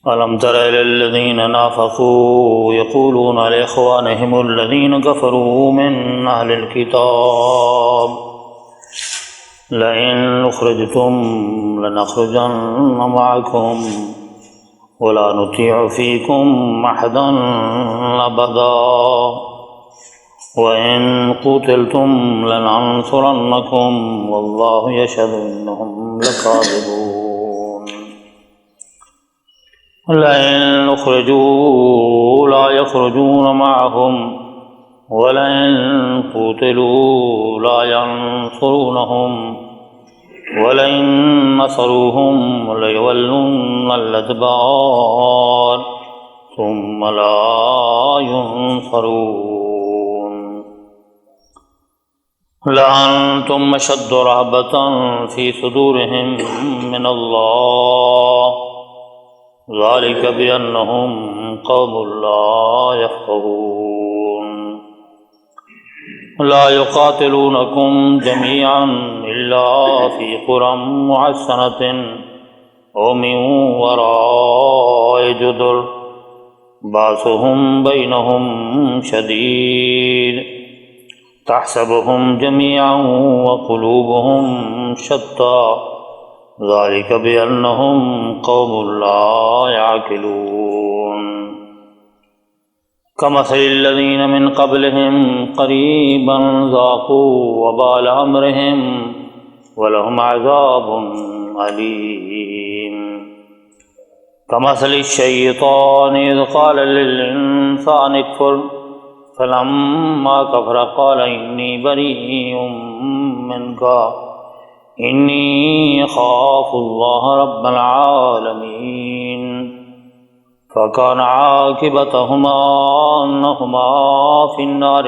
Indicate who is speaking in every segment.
Speaker 1: ألم تر إلى الذين نافقوا يقولون لإخوانهم الذين كفروا من أهل الكتاب لئن أخرجتم لنخرجن معكم ولا نطيع فيكم أحدا أبدا وإن قتلتم لننصرنكم والله يشهد إنهم لكاذبون لئن أخرجوا لا يخرجون معهم ولئن قتلوا لا ينصرونهم ولئن نصروهم ليولن الأدبار ثم لا ينصرون لأنتم أشد رهبة في صدورهم من الله ذلك بأنهم قوم لا يفقهون لا يقاتلونكم جميعا إلا في قرى محصنة أو من وراء جدر بأسهم بينهم شديد تحسبهم جميعا وقلوبهم شتى ذلك بأنهم قوم لا يعقلون كمثل الذين من قبلهم قريبا ذاقوا وبال أمرهم ولهم عذاب أليم كمثل الشيطان إذ قال للإنسان اكفر فلما كفر قال إني بريء منك إني أخاف الله رب العالمين فكان عاقبتهما أنهما في النار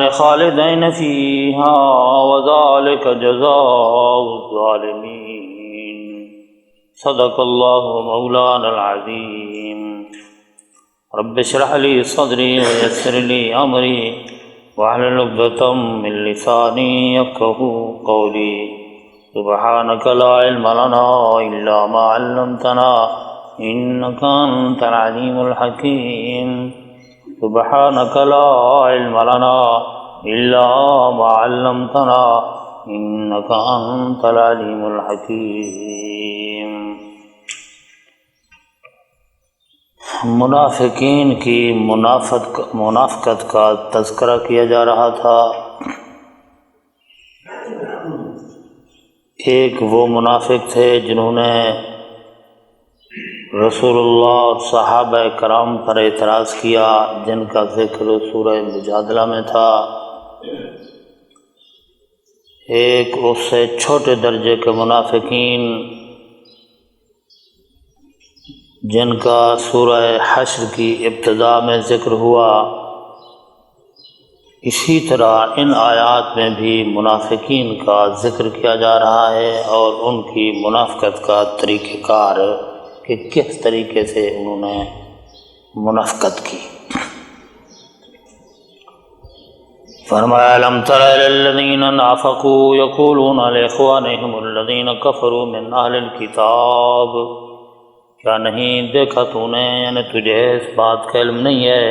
Speaker 1: خالدين فيها وذلك جزاء الظالمين صدق الله مولانا العظيم رب اشرح لي صدري ويسر لي أمري واحلل عقدة من لساني يفقهوا قولي سبحانك لا علم لنا إلا ما علمتنا إنك أنت العليم الحكيم سبحانك لا علم لنا إلا ما علمتنا إنك أنت العليم الحكيم منافقین کی منافقت کا تذکرہ کیا جا رہا تھا۔ ایک وہ منافق تھے جنہوں نے رسول اللہ اور صحابہ کرام پر اعتراض کیا، جن کا ذکر سورہ مجادلہ میں تھا۔ ایک اس سے چھوٹے درجے کے منافقین جن کا سورہ حشر کی ابتدا میں ذکر ہوا، اسی طرح ان آیات میں بھی منافقین کا ذکر کیا جا رہا ہے اور ان کی منافقت کا طریقہ کار کہ کس طریقے سے انہوں نے منافقت کی۔ فرمایا الم تر الی الذین نافقوا یقولون لاخوانہم الذین کفروا من اہل الکتاب، کیا نہیں دیکھا تو نے، یعنی تجھے اس بات کا علم نہیں ہے،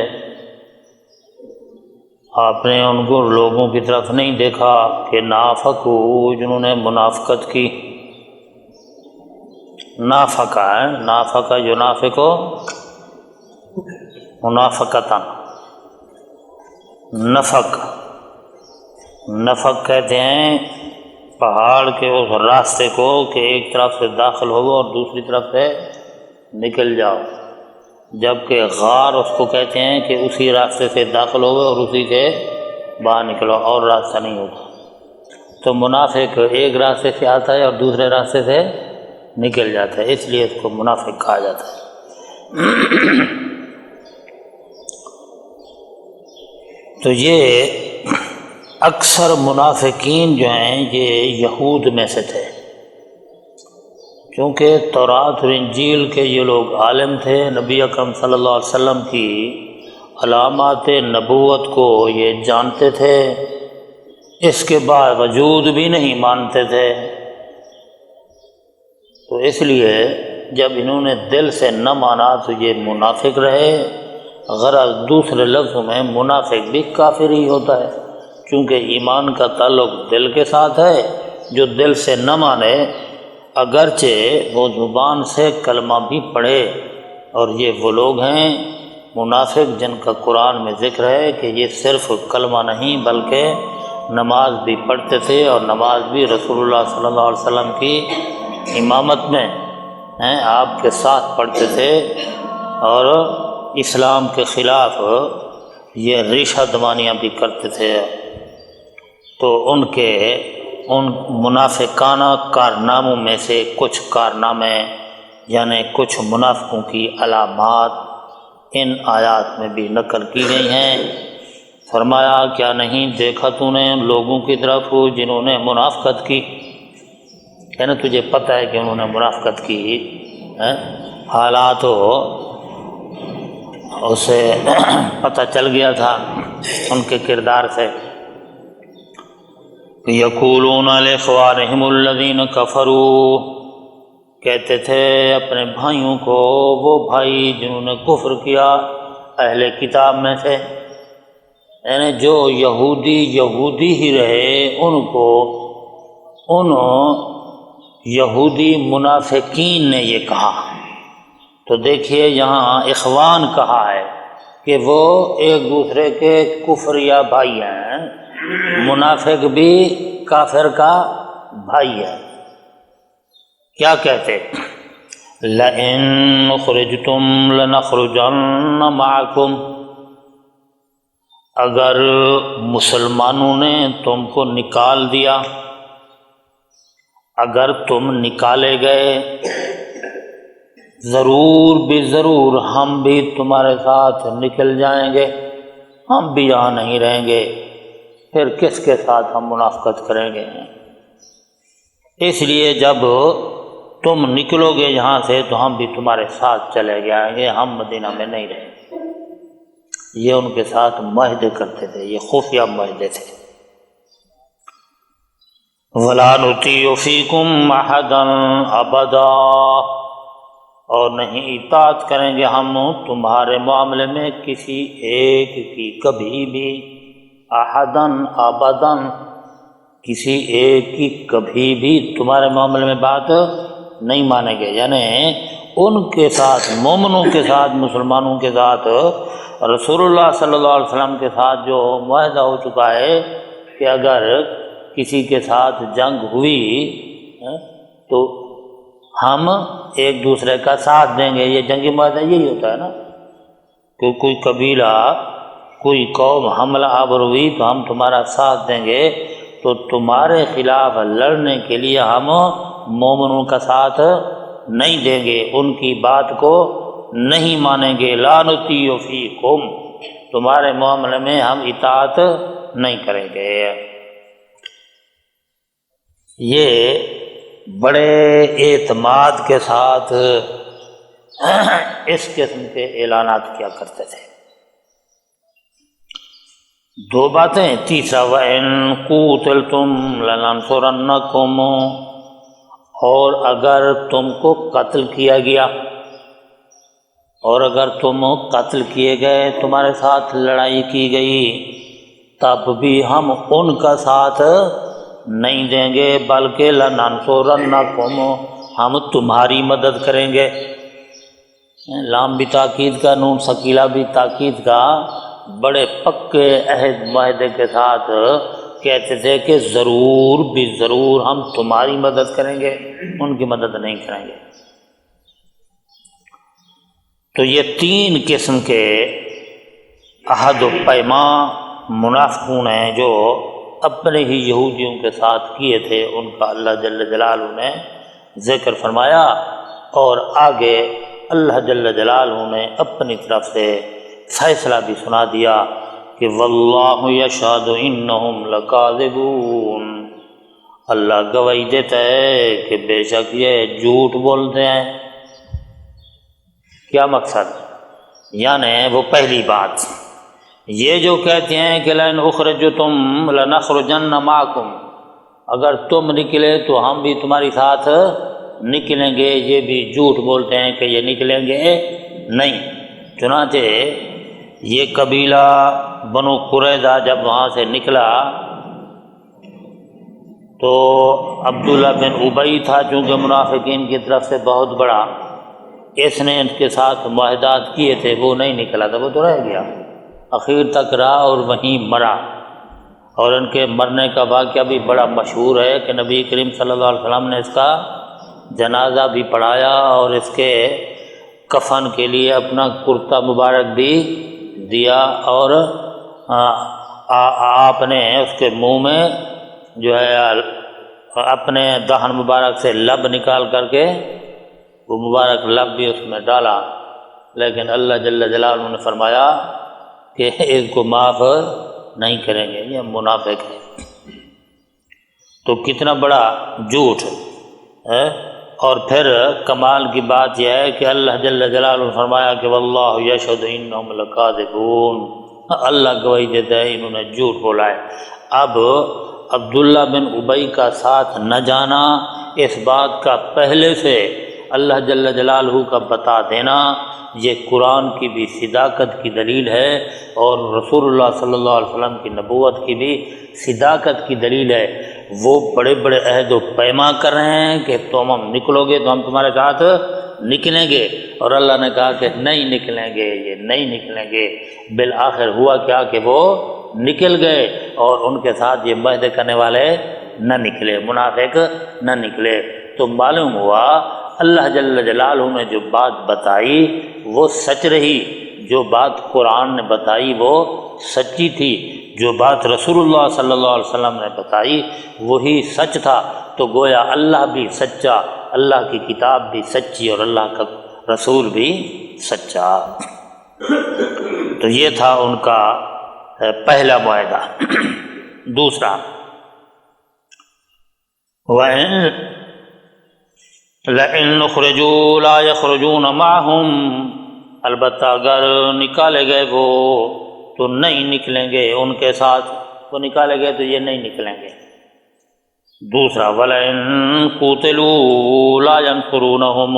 Speaker 1: آپ نے ان کو لوگوں کی طرف نہیں دیکھا کہ نافقو، جنہوں نے منافقت کی۔ نافقہ ہے، نافقہ جو نافقو منافقتاً، نفق کہتے ہیں پہاڑ کے اس راستے کو کہ ایک طرف سے داخل ہو اور دوسری طرف سے نکل جاؤ، جبکہ غار اس کو کہتے ہیں کہ اسی راستے سے داخل ہو اور اسی سے باہر نکلو، اور راستہ نہیں ہوتا۔ تو منافق ایک راستے سے آتا ہے اور دوسرے راستے سے نکل جاتا ہے، اس لیے اس کو منافق کہا جاتا ہے۔ تو یہ اکثر منافقین جو ہیں یہ یہود میں سے تھے، کیونکہ تورات اور انجیل کے یہ لوگ عالم تھے، نبی اکرم صلی اللہ علیہ وسلم کی علامات نبوت کو یہ جانتے تھے، اس کے باوجود بھی نہیں مانتے تھے۔ تو اس لیے جب انہوں نے دل سے نہ مانا تو یہ منافق رہے۔ غرض دوسرے لفظوں میں منافق بھی کافر ہی ہوتا ہے، چونکہ ایمان کا تعلق دل کے ساتھ ہے۔ جو دل سے نہ مانے اگرچہ وہ زبان سے کلمہ بھی پڑھے، اور یہ وہ لوگ ہیں منافق جن کا قرآن میں ذکر ہے کہ یہ صرف کلمہ نہیں بلکہ نماز بھی پڑھتے تھے، اور نماز بھی رسول اللہ صلی اللہ علیہ وسلم کی امامت میں آپ کے ساتھ پڑھتے تھے، اور اسلام کے خلاف یہ ریشہ دمانیاں بھی کرتے تھے۔ تو ان منافقانہ کارناموں میں سے کچھ کارنامے یعنی کچھ منافقوں کی علامات ان آیات میں بھی نقل کی گئی ہیں۔ فرمایا کیا نہیں دیکھا تو نے ان لوگوں کی طرف جنہوں نے منافقت کی، یعنی تجھے پتہ ہے کہ انہوں نے منافقت کی، حالات اسے پتہ چل گیا تھا ان کے کردار سے۔ یقولون لاخوانہم الذین کفروا، کہتے تھے اپنے بھائیوں کو وہ بھائی جنہوں نے کفر کیا اہل کتاب میں سے، یعنی جو یہودی ہی رہے، ان کو ان یہودی منافقین نے یہ کہا۔ تو دیکھیے یہاں اخوان کہا ہے کہ وہ ایک دوسرے کے کفریہ بھائی ہیں، منافق بھی کافر کا بھائی ہے۔ کیا کہتے؟ لَئِن أُخْرِجْتُمْ لَنَخْرُجَنَّ مَعَكُمْ، اگر مسلمانوں نے تم کو نکال دیا، اگر تم نکالے گئے، ضرور بھی ضرور ہم بھی تمہارے ساتھ نکل جائیں گے، ہم بھی یہاں نہیں رہیں گے، پھر کس کے ساتھ ہم منافقت کریں گے؟ اس لیے جب تم نکلو گے یہاں سے تو ہم بھی تمہارے ساتھ چلے جائیں گے، ہم مدینہ میں نہیں رہیں گے۔ یہ ان کے ساتھ معاہدے کرتے تھے، یہ خفیہ معاہدے تھے۔ وَلَا نُطِيعُ فِيكُمْ أَحَدًا أَبَدًا، اور نہیں اطاعت کریں گے ہم تمہارے معاملے میں کسی ایک کی کبھی بھی، احدن ابدن، کسی ایک کی کبھی بھی تمہارے معاملے میں بات نہیں مانیں گے۔ یعنی ان کے ساتھ، مومنوں کے ساتھ، مسلمانوں کے ساتھ، رسول اللہ صلی اللہ علیہ وسلم کے ساتھ جو معاہدہ ہو چکا ہے کہ اگر کسی کے ساتھ جنگ ہوئی تو ہم ایک دوسرے کا ساتھ دیں گے، یہ جنگی معاہدہ یہی ہوتا ہے نا کہ کوئی قبیلہ، کوئی قوم حملہ آور ہوئی تو ہم تمہارا ساتھ دیں گے، تو تمہارے خلاف لڑنے کے لیے ہم مومنوں کا ساتھ نہیں دیں گے، ان کی بات کو نہیں مانیں گے۔ لا نطیع فیکم، تمہارے معاملے میں ہم اطاعت نہیں کریں گے۔ یہ بڑے اعتماد کے ساتھ اس قسم کے اعلانات کیا کرتے تھے۔ دو باتیں، تیسرا وَإِن قُوتِلْتُمْ لَنَنصُرَنَّكُمْ، اور اگر تم کو قتل کیا گیا، اور اگر تم قتل کیے گئے، تمہارے ساتھ لڑائی کی گئی، تب بھی ہم ان کا ساتھ نہیں دیں گے، بلکہ لَنَنصُرَنَّكُمْ، ہم تمہاری مدد کریں گے۔ لام بھی تاکید کا، نون ثقیلہ بھی تاکید کا، بڑے پکے عہد معاہدے کے ساتھ کہتے تھے کہ ضرور بھی ضرور ہم تمہاری مدد کریں گے، ان کی مدد نہیں کریں گے۔ تو یہ تین قسم کے عہد و پیمان منافقوں نے جو اپنے ہی یہودیوں کے ساتھ کیے تھے، ان کا اللہ جل جلالہ نے ذکر فرمایا، اور آگے اللہ جل جلالہ نے اپنی طرف سے فیصلہ بھی سنا دیا کہ واللہ یشہد انہم لکاذبون، اللہ گواہی دیتا ہے کہ بے شک یہ جھوٹ بولتے ہیں۔ کیا مقصد؟ یعنی وہ پہلی بات یہ جو کہتے ہیں کہ لئن اخرجتم لنخرجن معکم، اگر تم نکلے تو ہم بھی تمہاری ساتھ نکلیں گے، یہ بھی جھوٹ بولتے ہیں کہ یہ نکلیں گے نہیں۔ چنانچہ یہ قبیلہ بنو قریظہ جب وہاں سے نکلا تو عبداللہ بن ابی تھا، چونکہ منافقین کی طرف سے بہت بڑا، اس نے ان کے ساتھ معاہدات کیے تھے، وہ نہیں نکلا تھا، وہ تو رہ گیا، اخیر تک رہا اور وہیں مرا۔ اور ان کے مرنے کا واقعہ بھی بڑا مشہور ہے کہ نبی کریم صلی اللہ علیہ وسلم نے اس کا جنازہ بھی پڑھایا اور اس کے کفن کے لیے اپنا کرتا مبارک بھی دیا، اور آپ نے اس کے منہ میں جو ہے اپنے دہن مبارک سے لب نکال کر کے وہ مبارک لب بھی اس میں ڈالا، لیکن اللہ جل جلالہ نے فرمایا کہ اس کو معاف نہیں کریں گے، یہ منافق ہے۔ تو کتنا بڑا جھوٹ ہے۔ اور پھر کمال کی بات یہ ہے کہ اللہ جل جلالہ نے فرمایا کہ واللہ یشہد انہم لکاذبون، اللہ گواہی دیتا ہے انہوں نے جھوٹ بولا ہے۔ اب عبداللہ بن ابی کا ساتھ نہ جانا، اس بات کا پہلے سے اللہ جل جلالہ کا بتا دینا، یہ قرآن کی بھی صداقت کی دلیل ہے اور رسول اللہ صلی اللہ علیہ وسلم کی نبوت کی بھی صداقت کی دلیل ہے۔ وہ بڑے بڑے عہد و پیما کر رہے ہیں کہ تم ہم نکلو گے تو ہم تمہارے ساتھ نکلیں گے، اور اللہ نے کہا کہ نہیں نکلیں گے، یہ نہیں نکلیں گے۔ بالآخر ہوا کیا کہ وہ نکل گئے اور ان کے ساتھ یہ معاہدے کرنے والے نہ نکلے، منافق نہ نکلے۔ تو معلوم ہوا اللہ جل جلالہ نے جو بات بتائی وہ سچ رہی، جو بات قرآن نے بتائی وہ سچی تھی، جو بات رسول اللہ صلی اللہ علیہ وسلم نے بتائی وہی سچ تھا۔ تو گویا اللہ بھی سچا، اللہ کی کتاب بھی سچی اور اللہ کا رسول بھی سچا۔ تو یہ تھا ان کا پہلا معاہدہ۔ دوسرا، وَإِن لَئِن اخرجوا لا يخرجون معهم، البتہ اگر نکالے گئے وہ تو نہیں نکلیں گے ان کے ساتھ، وہ نکالے گئے تو یہ نہیں نکلیں گے۔ دوسرا، وَلَئِن قُوتِلُوا لَا يَنصُرُونَهُمْ،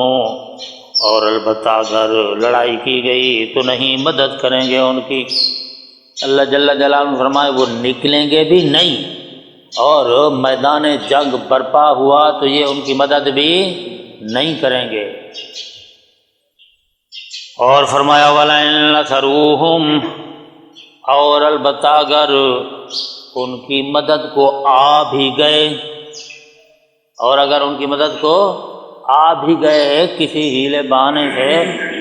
Speaker 1: اور البتہ اگر لڑائی کی گئی تو نہیں مدد کریں گے ان کی۔ اللہ جل جلالہ نے فرمایا وہ نکلیں گے بھی نہیں، اور میدان جنگ برپا ہوا تو یہ ان کی مدد بھی نہیں کریں گے۔ اور فرمایا وَلَئِن نَصَرُوهُمْ، اور البتہ اگر ان کی مدد کو آ بھی گئے، اور اگر ان کی مدد کو آ بھی گئے، کسی ہیلے بہانے سے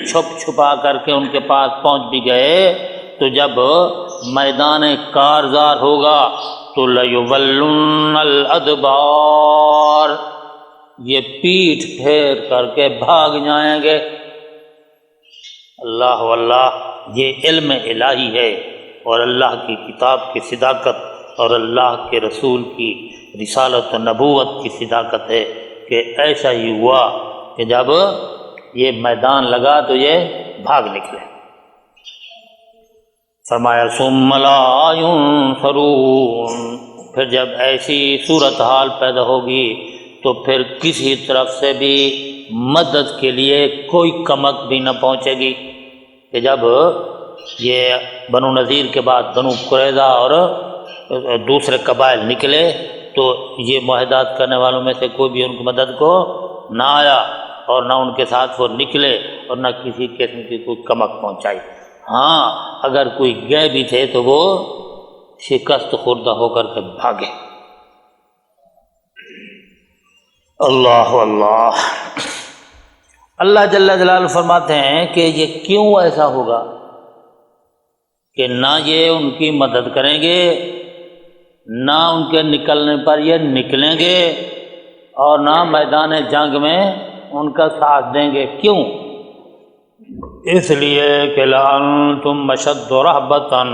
Speaker 1: چھپ چھپا کر کے ان کے پاس پہنچ بھی گئے، تو جب میدان کارزار ہوگا تو لَيُوَلُّنَّ الْأَدْبَارَ، یہ پیٹھ پھیر کر کے بھاگ جائیں گے۔ اللہ واللہ، یہ علم الہی ہے اور اللہ کی کتاب کی صداقت اور اللہ کے رسول کی رسالت و نبوت کی صداقت ہے کہ ایسا ہی ہوا کہ جب یہ میدان لگا تو یہ بھاگ نکلے۔ فرمایا ثم لا ينصرون، پھر جب ایسی صورتحال پیدا ہوگی تو پھر کسی طرف سے بھی مدد کے لیے کوئی کمک بھی نہ پہنچے گی، کہ جب یہ بنو نذیر کے بعد بنو قریظہ اور دوسرے قبائل نکلے تو یہ معاہدات کرنے والوں میں سے کوئی بھی ان کی مدد کو نہ آیا، اور نہ ان کے ساتھ وہ نکلے اور نہ کسی قسم کی کوئی کمک پہنچائی۔ ہاں اگر کوئی گئے بھی تھے تو وہ شکست خوردہ ہو کر کے بھاگے۔ اللہ اللہ، اللہ جل جلالہ فرماتے ہیں کہ یہ کیوں ایسا ہوگا کہ نہ یہ ان کی مدد کریں گے، نہ ان کے نکلنے پر یہ نکلیں گے، اور نہ میدان جنگ میں ان کا ساتھ دیں گے۔ کیوں؟ اس لیے کہ لَأَنْتُمْ أَشَدُّ رَهْبَةً،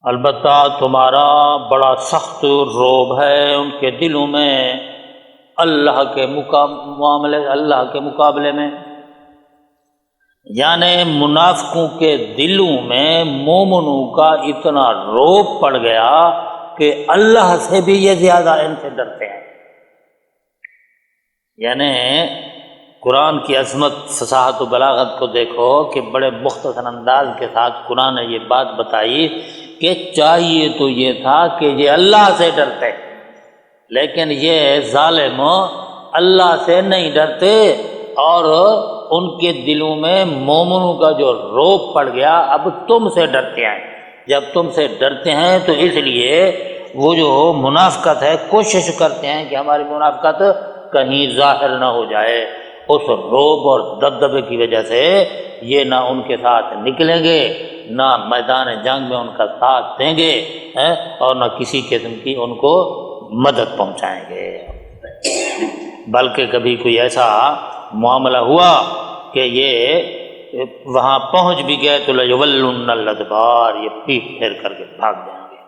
Speaker 1: البتہ تمہارا بڑا سخت رعب ہے ان کے دلوں میں اللہ کے مقابلے میں، یعنی منافقوں کے دلوں میں مومنوں کا اتنا رعب پڑ گیا کہ اللہ سے بھی یہ زیادہ ان سے ڈرتے ہیں۔ یعنی قرآن کی عظمت، فصاحت و بلاغت کو دیکھو کہ بڑے مختصر انداز کے ساتھ قرآن نے یہ بات بتائی کہ چاہیے تو یہ تھا کہ یہ اللہ سے ڈرتے، لیکن یہ ظالم اللہ سے نہیں ڈرتے، اور ان کے دلوں میں مومنوں کا جو رعب پڑ گیا، اب تم سے ڈرتے ہیں۔ جب تم سے ڈرتے ہیں تو اس لیے وہ جو منافقت ہے، کوشش کرتے ہیں کہ ہماری منافقت کہیں ظاہر نہ ہو جائے۔ اس رعب اور دبدبے کی وجہ سے یہ نہ ان کے ساتھ نکلیں گے، نہ میدان جنگ میں ان کا ساتھ دیں گے، اور نہ کسی قسم کی ان کو مدد پہنچائیں گے۔ بلکہ کبھی کوئی ایسا معاملہ ہوا کہ یہ وہاں پہنچ بھی گئے تو لَيُوَلُّنَّ الْأَدْبَارَ، یہ پیٹ پھیر کر کے بھاگ جائیں گے۔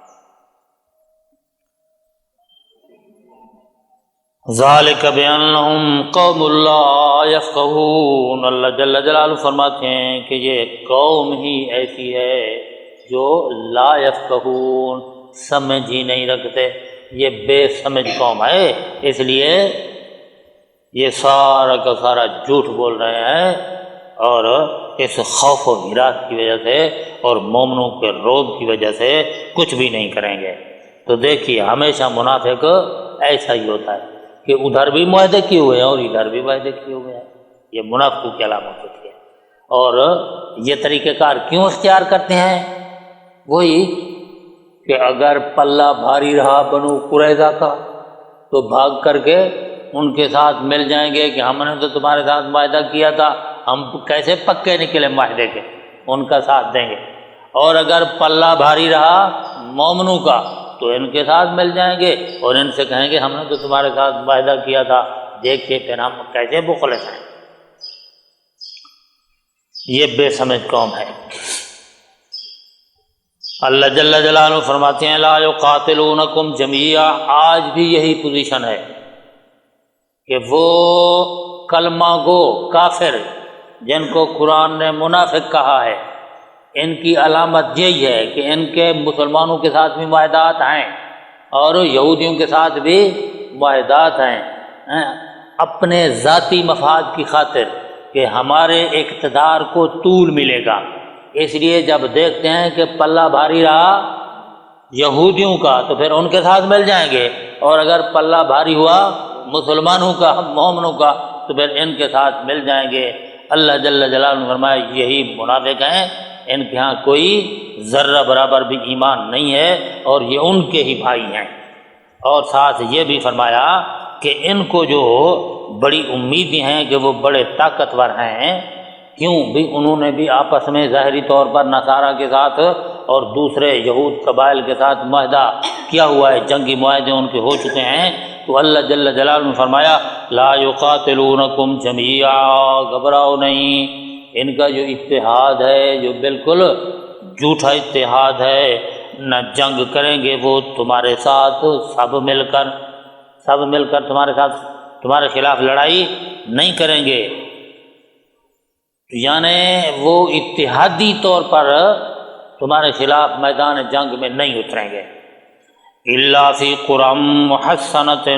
Speaker 1: ذالک بأنہم قوم لا یفقہون، اللہ جل جلالہ فرماتے ہیں کہ یہ قوم ہی ایسی ہے جو لا یفقہون، سمجھ ہی نہیں رکھتے، یہ بے سمجھ قوم ہے، اس لیے یہ سارا کا سارا جھوٹ بول رہے ہیں، اور اس خوف و ہراس کی وجہ سے اور مومنوں کے رعب کی وجہ سے کچھ بھی نہیں کریں گے۔ تو دیکھیے ہمیشہ منافق ایسا ہی ہوتا ہے کہ ادھر بھی معاہدے کیے ہوئے ہیں اور ادھر بھی معاہدے کیے ہوئے ہیں، یہ منافقوں کی علامت ہوتی ہے۔ اور یہ طریقہ کار کیوں اختیار کرتے ہیں؟ وہی کہ اگر پلہ بھاری رہا بنو قریظہ کا تو بھاگ کر کے ان کے ساتھ مل جائیں گے کہ ہم نے تو تمہارے ساتھ معاہدہ کیا تھا، ہم کیسے پکے نکلے معاہدے کے، ان کا ساتھ دیں گے۔ اور اگر پلہ بھاری رہا مومنوں کا تو ان کے ساتھ مل جائیں گے اور ان سے کہیں گے ہم نے تو تمہارے ساتھ معاہدہ کیا تھا، دیکھیے پھر ہم کیسے مخلص ہیں۔ یہ بے سمجھ قوم ہے۔ اللہ جل جلالہ فرماتے ہیں لا یقاتلونکم جمیعا، آج بھی یہی پوزیشن ہے کہ وہ کلمہ گو کافر جن کو قرآن نے منافق کہا ہے، ان کی علامت یہی ہے کہ ان کے مسلمانوں کے ساتھ بھی معاہدات ہیں اور یہودیوں کے ساتھ بھی معاہدات ہیں، اپنے ذاتی مفاد کی خاطر کہ ہمارے اقتدار کو طول ملے گا، اس لیے جب دیکھتے ہیں کہ پلہ بھاری رہا یہودیوں کا تو پھر ان کے ساتھ مل جائیں گے، اور اگر پلہ بھاری ہوا مسلمانوں کا، مومنوں کا، تو پھر ان کے ساتھ مل جائیں گے۔ اللہ جل جلالہ نے فرمایا یہی منافق ہیں، ان کے ہاں کوئی ذرہ برابر بھی ایمان نہیں ہے اور یہ ان کے ہی بھائی ہیں۔ اور ساتھ یہ بھی فرمایا کہ ان کو جو بڑی امیدیں ہیں کہ وہ بڑے طاقتور ہیں، کیوں بھی انہوں نے بھی آپس میں ظاہری طور پر نصارہ کے ساتھ اور دوسرے یہود قبائل کے ساتھ معاہدہ کیا ہوا ہے، جنگی معاہدے ان کے ہو چکے ہیں۔ تو اللہ جل جلالہ نے فرمایا لا یقاتلونکم جمیعا، گھبراؤ نہیں، ان کا جو اتحاد ہے جو بالکل جھوٹا اتحاد ہے، نہ جنگ کریں گے وہ تمہارے ساتھ، سب مل کر تمہارے ساتھ، تمہارے خلاف لڑائی نہیں کریں گے، یعنی وہ اتحادی طور پر تمہارے خلاف میدان جنگ میں نہیں اتریں گے۔ الا فی قری محصنۃ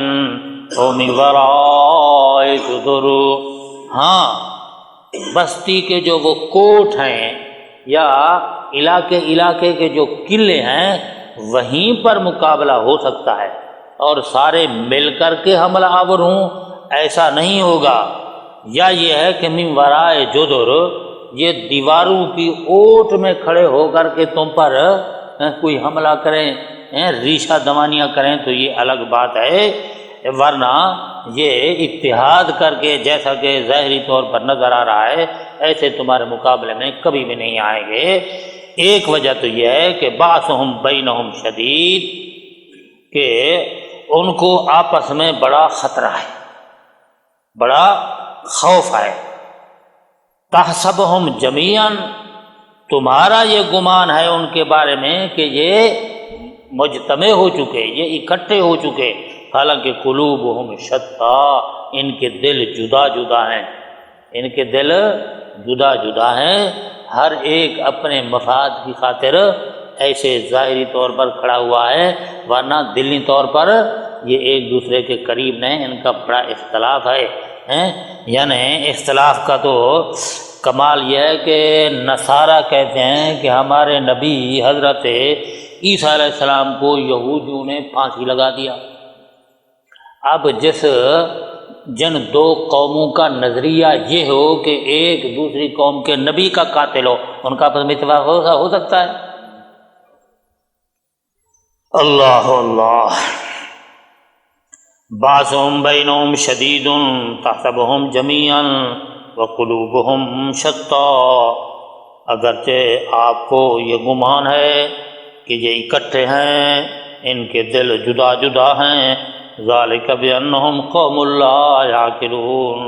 Speaker 1: او من وراء جدر، ہاں بستی کے جو وہ کوٹ ہیں یا علاقے کے جو قلعے ہیں وہیں پر مقابلہ ہو سکتا ہے، اور سارے مل کر کے حملہ آور ہوں ایسا نہیں ہوگا۔ یا یہ ہے کہ من وراء جدر، یہ دیواروں کی اوٹ میں کھڑے ہو کر کے تم پر کوئی حملہ کریں، ریشہ دوانیاں کریں تو یہ الگ بات ہے، ورنہ یہ اتحاد کر کے جیسا کہ ظاہری طور پر نظر آ رہا ہے ایسے تمہارے مقابلے میں کبھی بھی نہیں آئیں گے۔ ایک وجہ تو یہ ہے کہ باسہم بینہم شدید، کہ ان کو آپس میں بڑا خطرہ ہے، بڑا خوف ہے۔ تحسبہم جمیعا، تمہارا یہ گمان ہے ان کے بارے میں کہ یہ مجتمع ہو چکے، یہ اکٹھے ہو چکے، حالانکہ قلوبہم شتیٰ، ان کے دل جدا جدا ہیں، ان کے دل جدا جدا ہیں، ہر ایک اپنے مفاد کی خاطر ایسے ظاہری طور پر کھڑا ہوا ہے، ورنہ دلی طور پر یہ ایک دوسرے کے قریب نہیں، ان کا بڑا اختلاف ہے۔ یعنی اختلاف کا تو کمال یہ ہے کہ نصارہ کہتے ہیں کہ ہمارے نبی حضرت عیسیٰ علیہ السلام کو یہودیوں نے پھانسی لگا دیا۔ اب جن دو قوموں کا نظریہ یہ ہو کہ ایک دوسری قوم کے نبی کا قاتل ہو، ان کا آپس میں اتفاق ہو سکتا ہے؟ اللہ اللہ۔ بعضهم بینہم شدید تحسبهم جمیعا وقلوبهم شتیٰ، اگرچہ آپ کو یہ گمان ہے کہ یہ اکٹھے ہیں، ان کے دل جدا جدا ہیں، ذالک بانہم قوم لا یعقلون،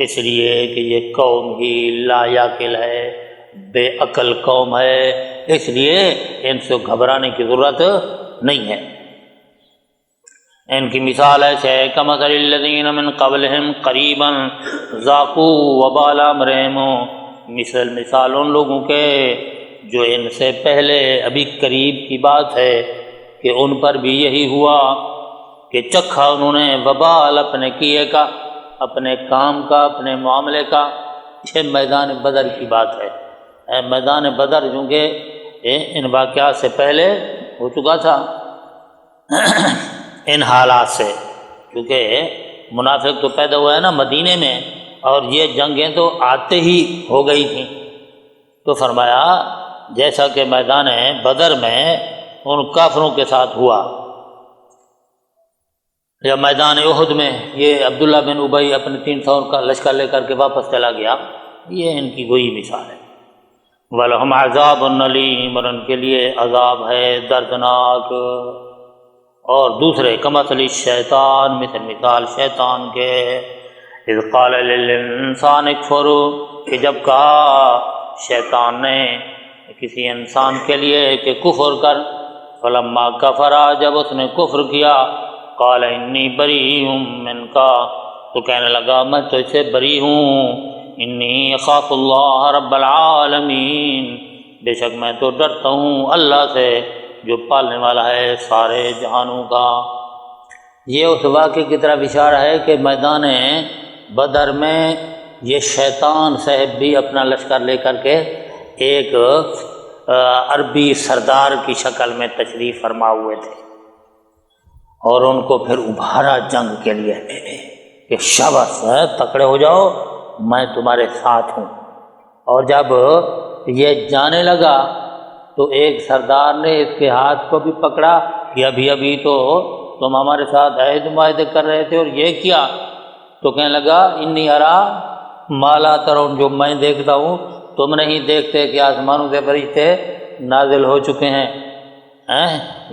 Speaker 1: اس لیے کہ یہ قوم ہی لا یعقل ہے، بے عقل قوم ہے، اس لیے ان سے گھبرانے کی ضرورت نہیں ہے۔ ان کی مثال ایسے ہے کمثل الذین من قبلہم قریبا ذاقوا وبال امرہم، مثال ان لوگوں کے جو ان سے پہلے ابھی قریب کی بات ہے کہ ان پر بھی یہی ہوا کہ چکھا انہوں نے وبال اپنے کیے کا، اپنے کام کا، اپنے معاملے کا۔ یہ میدان بدر کی بات ہے۔ میدان بدر چونکہ ان واقعات سے پہلے ہو چکا تھا، ان حالات سے، کیونکہ منافق تو پیدا ہوا ہے نا مدینے میں، اور یہ جنگیں تو آتے ہی ہو گئی تھیں۔ تو فرمایا جیسا کہ میدان بدر میں ان کافروں کے ساتھ ہوا، یا میدان احد میں یہ عبداللہ بن ابی اپنے 300 کا لشکر لے کر کے واپس چلا گیا، یہ ان کی وہی مثال ہے۔ وَلَهُمْ عَذَابٌ أَلِيمٌ، اور ان کے لیے عذاب ہے دردناک۔ اور دوسرے کمثل الشیطان، مثال شیطان کے، اذ قال للانسان اکفر، کہ جب کہا شیطان نے کسی انسان کے لیے کہ کفر کر، فلما کفر، جب اس نے کفر کیا، قال انی بریء منک، تو کہنے لگا میں تو اس سے بری ہوں، انی اخاف اللہ رب العالمین، بے شک میں تو ڈرتا ہوں اللہ سے جو پالنے والا ہے سارے جہانوں کا۔ یہ اس واقعے کی طرف اشارہ ہے کہ میدان بدر میں یہ شیطان صاحب بھی اپنا لشکر لے کر کے ایک عربی سردار کی شکل میں تشریف فرما ہوئے تھے، اور ان کو پھر ابھارا جنگ کے لیے کہ شاباش تکڑے ہو جاؤ، میں تمہارے ساتھ ہوں۔ اور جب یہ جانے لگا تو ایک سردار نے اس کے ہاتھ کو بھی پکڑا کہ ابھی تو تم ہمارے ساتھ عہد معاہدے کر رہے تھے اور یہ کیا؟ تو کہنے لگا انی ارا ما لا ترون، جو میں دیکھتا ہوں تم نہیں دیکھتے کہ آسمانوں سے فرشتے نازل ہو چکے ہیں۔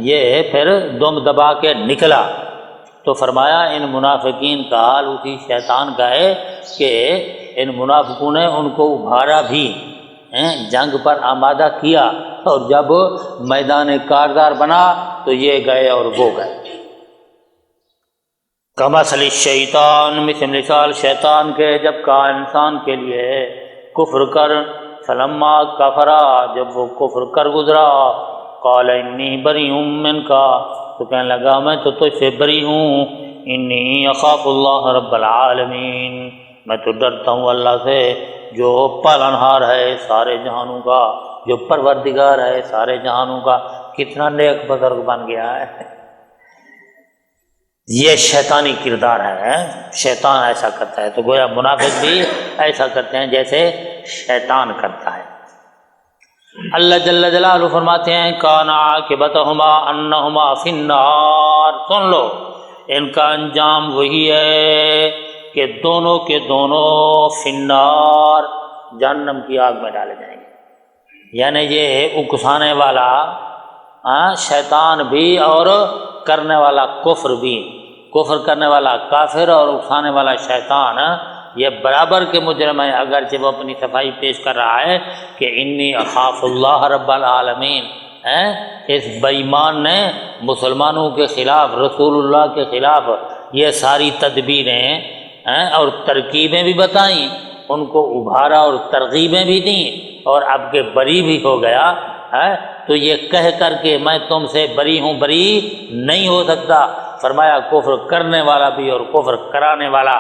Speaker 1: یہ پھر دم دبا کے نکلا۔ تو فرمایا ان منافقین کا حال اسی شیطان کا ہے کہ ان منافقوں نے ان کو ابھارا بھی، جنگ پر آمادہ کیا، اور جب میدان کارزار بنا تو یہ گئے اور وہ گئے۔ کمثل الشیطان، مثال شیطان کے، جب کہا انسان کے لیے کفر کر، فلما کفرا، جب وہ کفر کر گزرا، قال انی بریء منک، تو کہنے لگا میں تو تجھ سے بری ہوں، انی اخاف اللہ رب العالمین، میں تو ڈرتا ہوں اللہ سے جو پالنہار ہے سارے جہانوں کا، جو پروردگار ہے سارے جہانوں کا۔ کتنا نیک بزرگ بن گیا ہے۔ یہ شیطانی کردار ہے، شیطان ایسا کرتا ہے، تو گویا منافق بھی ایسا کرتے ہیں جیسے شیطان کرتا ہے۔ اللہ جل جلالہ فرماتے ہیں کان عاقبتہما انہما فی النار، سن لو ان کا انجام وہی ہے کہ دونوں کے دونوں فی النار، جہنم کی آگ میں ڈالے جائیں گے۔ یعنی یہ اکسانے والا شیطان بھی اور کرنے والا کفر بھی، کفر کرنے والا کافر اور اکسانے والا شیطان، یہ برابر کے مجرم ہیں، اگرچہ وہ اپنی صفائی پیش کر رہا ہے کہ انی اخاف اللہ رب العالمین۔ اس بے ایمان نے مسلمانوں کے خلاف، رسول اللہ کے خلاف یہ ساری تدبیریں اور ترکیبیں بھی بتائیں، ان کو ابھارا اور ترغیبیں بھی دیں، اور اب کہ بری بھی ہو گیا ہے تو یہ کہہ کر کے میں تم سے بری ہوں، بری نہیں ہو سکتا۔ فرمایا کفر کرنے والا بھی اور کفر کرانے والا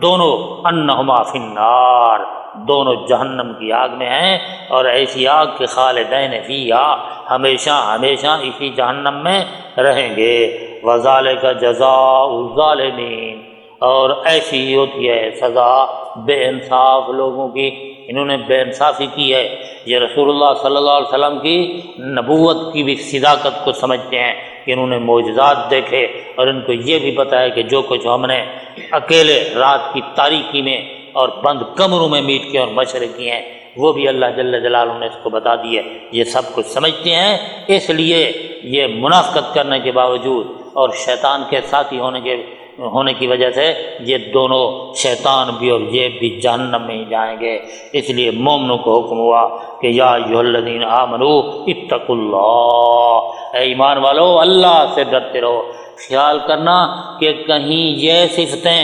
Speaker 1: دونوں انہما فی النار، دونوں جہنم کی آگ میں ہیں، اور ایسی آگ کے خالدین فیہا، ہمیشہ ہمیشہ اسی جہنم میں رہیں گے۔ وذالک جزاء الظالمین، اور ایسی ہی ہوتی ہے سزا بے انصاف لوگوں کی، انہوں نے بے انصافی کی ہے۔ یہ رسول اللہ صلی اللہ علیہ وسلم کی نبوت کی بھی صداقت کو سمجھتے ہیں کہ انہوں نے معجزات دیکھے، اور ان کو یہ بھی پتہ ہے کہ جو کچھ ہم نے اکیلے رات کی تاریکی میں اور بند کمروں میں میٹ کے اور مشورے کیے ہیں وہ بھی اللہ جل جلالہ نے اس کو بتا دی ہے، یہ سب کچھ سمجھتے ہیں۔ اس لیے یہ منافقت کرنے کے باوجود اور شیطان کے ساتھی ہونے کی وجہ سے یہ دونوں شیطان بھی اور یہ بھی جہنم میں ہی جائیں گے۔ اس لیے مومنوں کو حکم ہوا کہ یا ایھا الذین آمنوا اتقوا اللہ، اے ایمان والو اللہ سے ڈرتے رہو۔ خیال کرنا کہ کہیں یہ صفتیں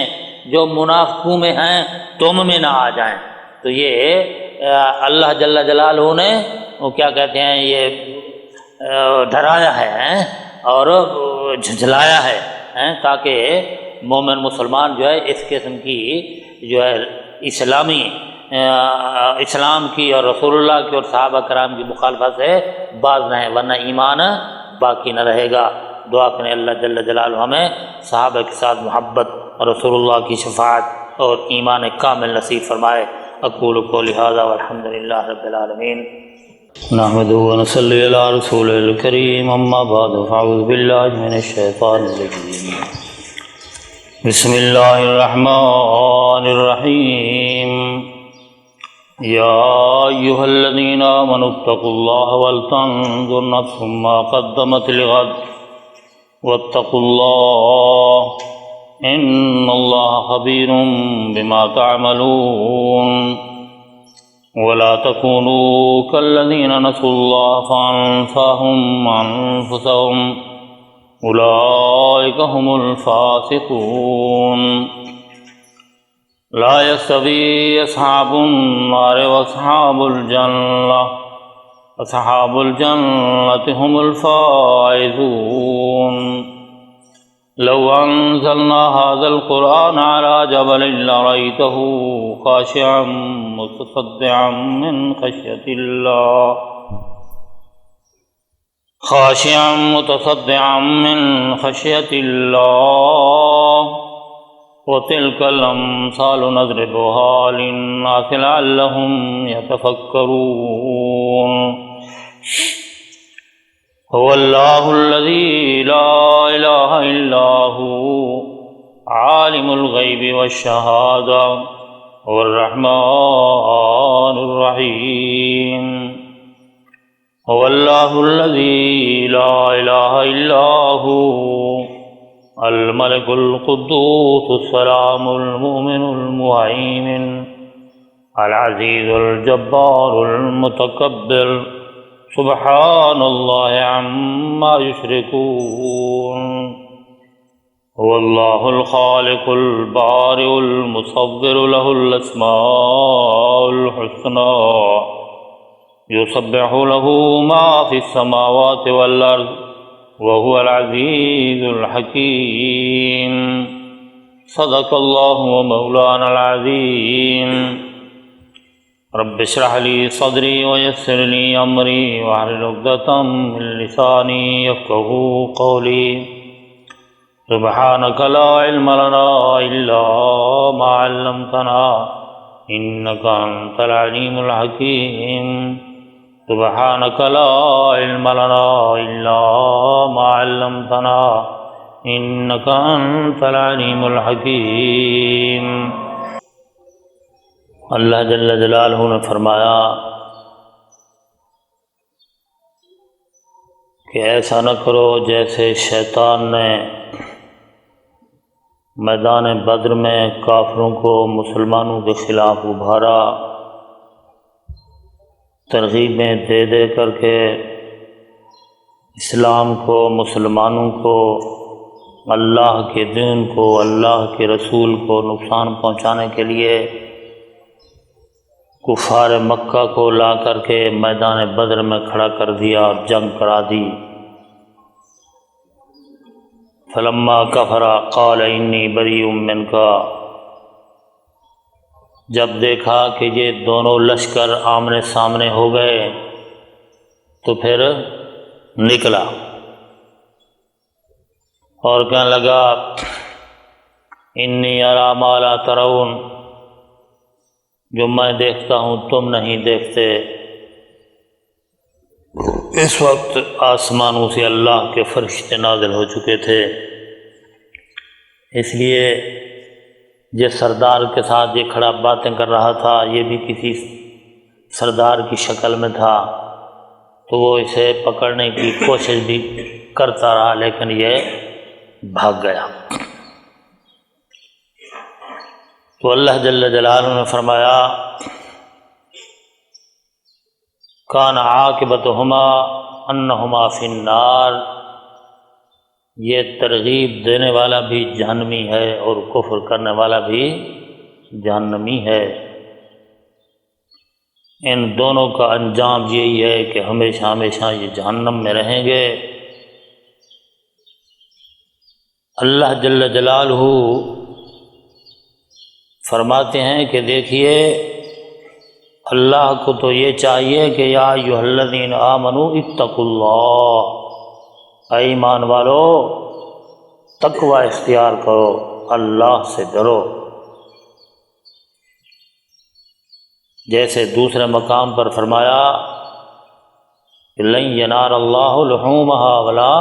Speaker 1: جو منافقوں میں ہیں تم میں نہ آ جائیں، تو یہ اللہ جل جلالہ نے وہ کیا کہتے ہیں یہ ڈرایا ہے اور جھنجھلایا ہے تاکہ مومن مسلمان جو ہے اس قسم کی جو ہے اسلام کی اور رسول اللہ کی اور صحابہ کرام کی مخالفت سے باز رہیں، ورنہ ایمان باقی نہ رہے گا۔ دعا کریں اللہ جل جلالہ ہمیں صحابہ کے ساتھ محبت اور رسول اللہ کی شفاعت اور ایمان کامل نصیب فرمائے۔ اقول قولی ھذا والحمد للہ رب العالمین، نحمدہ ونصلی علی رسولہ الکریم، اما بعد فاعوذ باللہ من الشیطان الرجیم، بسم اللہ الرحمن الرحیم، یا ایھا الذین آمنوا اتقوا اللہ ولتنظر نفس ما قدمت لغد واتقوا اللہ ان اللہ خبیر بما تعملون، ولا تكونوا كالذين نسوا الله فأنساهم أنفسهم أولئك هم الفاسقون، لا يستوي أصحاب النار وأصحاب الجنة هم الفائزون، لو أنزلنا هذا القرآن على جبل لرأيته خاشعا متصدعا من خشية الله، وتلك الأمثال نضربها للناس لعلهم يتفكرون، هو الله الذي لا إله إلا هو عالم الغيب والشهادة هو الرحمن الرحيم، هو الله الذي لا إله إلا هو الملك القدوس السلام المؤمن المهيمن العزيز الجبار المتكبر، سبحان الله عما يشركون، هو الله الخالق البارئ المصور له الأسماء الحسنى، يسبح له ما في السماوات والأرض وهو العزيز الحكيم، صدق الله ومولانا العظيم، رب اشرح لي صدري ويسر لي أمري واحلل عقدة من لساني يفقهوا قولي، سبحانك لا علم لنا إلا ما علمتنا إنك أنت العليم الحكيم، سبحانك لا علم لنا إلا ما علمتنا إنك أنت العليم الحكيم۔ اللہ جل جلالہ نے فرمایا کہ ایسا نہ کرو جیسے شیطان نے میدان بدر میں کافروں کو مسلمانوں کے خلاف ابھارا، ترغیبیں دے دے کر کے اسلام کو، مسلمانوں کو، اللہ کے دین کو، اللہ کے رسول کو نقصان پہنچانے کے لیے کفار مکہ کو لا کر کے میدان بدر میں کھڑا کر دیا اور جنگ کرا دی۔ فلما کفر قال انی بریء منک، جب دیکھا کہ یہ دونوں لشکر آمنے سامنے ہو گئے تو پھر نکلا اور کہنے لگا انی اری ما لا ترون، جو میں دیکھتا ہوں تم نہیں دیکھتے۔ اس وقت آسمانوں سے اللہ کے فرشتے نازل ہو چکے تھے، اس لیے جس سردار کے ساتھ یہ کھڑا باتیں کر رہا تھا یہ بھی کسی سردار کی شکل میں تھا، تو وہ اسے پکڑنے کی کوشش بھی کرتا رہا لیکن یہ بھاگ گیا۔ تو اللہ جل جلالہ نے فرمایا کان عاقبتہما انہما فی النار، یہ ترغیب دینے والا بھی جہنمی ہے اور کفر کرنے والا بھی جہنمی ہے۔ ان دونوں کا انجام یہی ہے کہ ہمیشہ ہمیشہ یہ جہنم میں رہیں گے۔ اللہ جل جلالہ فرماتے ہیں کہ دیکھیے اللہ کو تو یہ چاہیے کہ یا ایھا الذین آمنوا اتقوا اللہ، اے ایمان والو تقوی اختیار کرو، اللہ سے ڈرو۔ جیسے دوسرے مقام پر فرمایا لن ینال اللہ لحومها ولا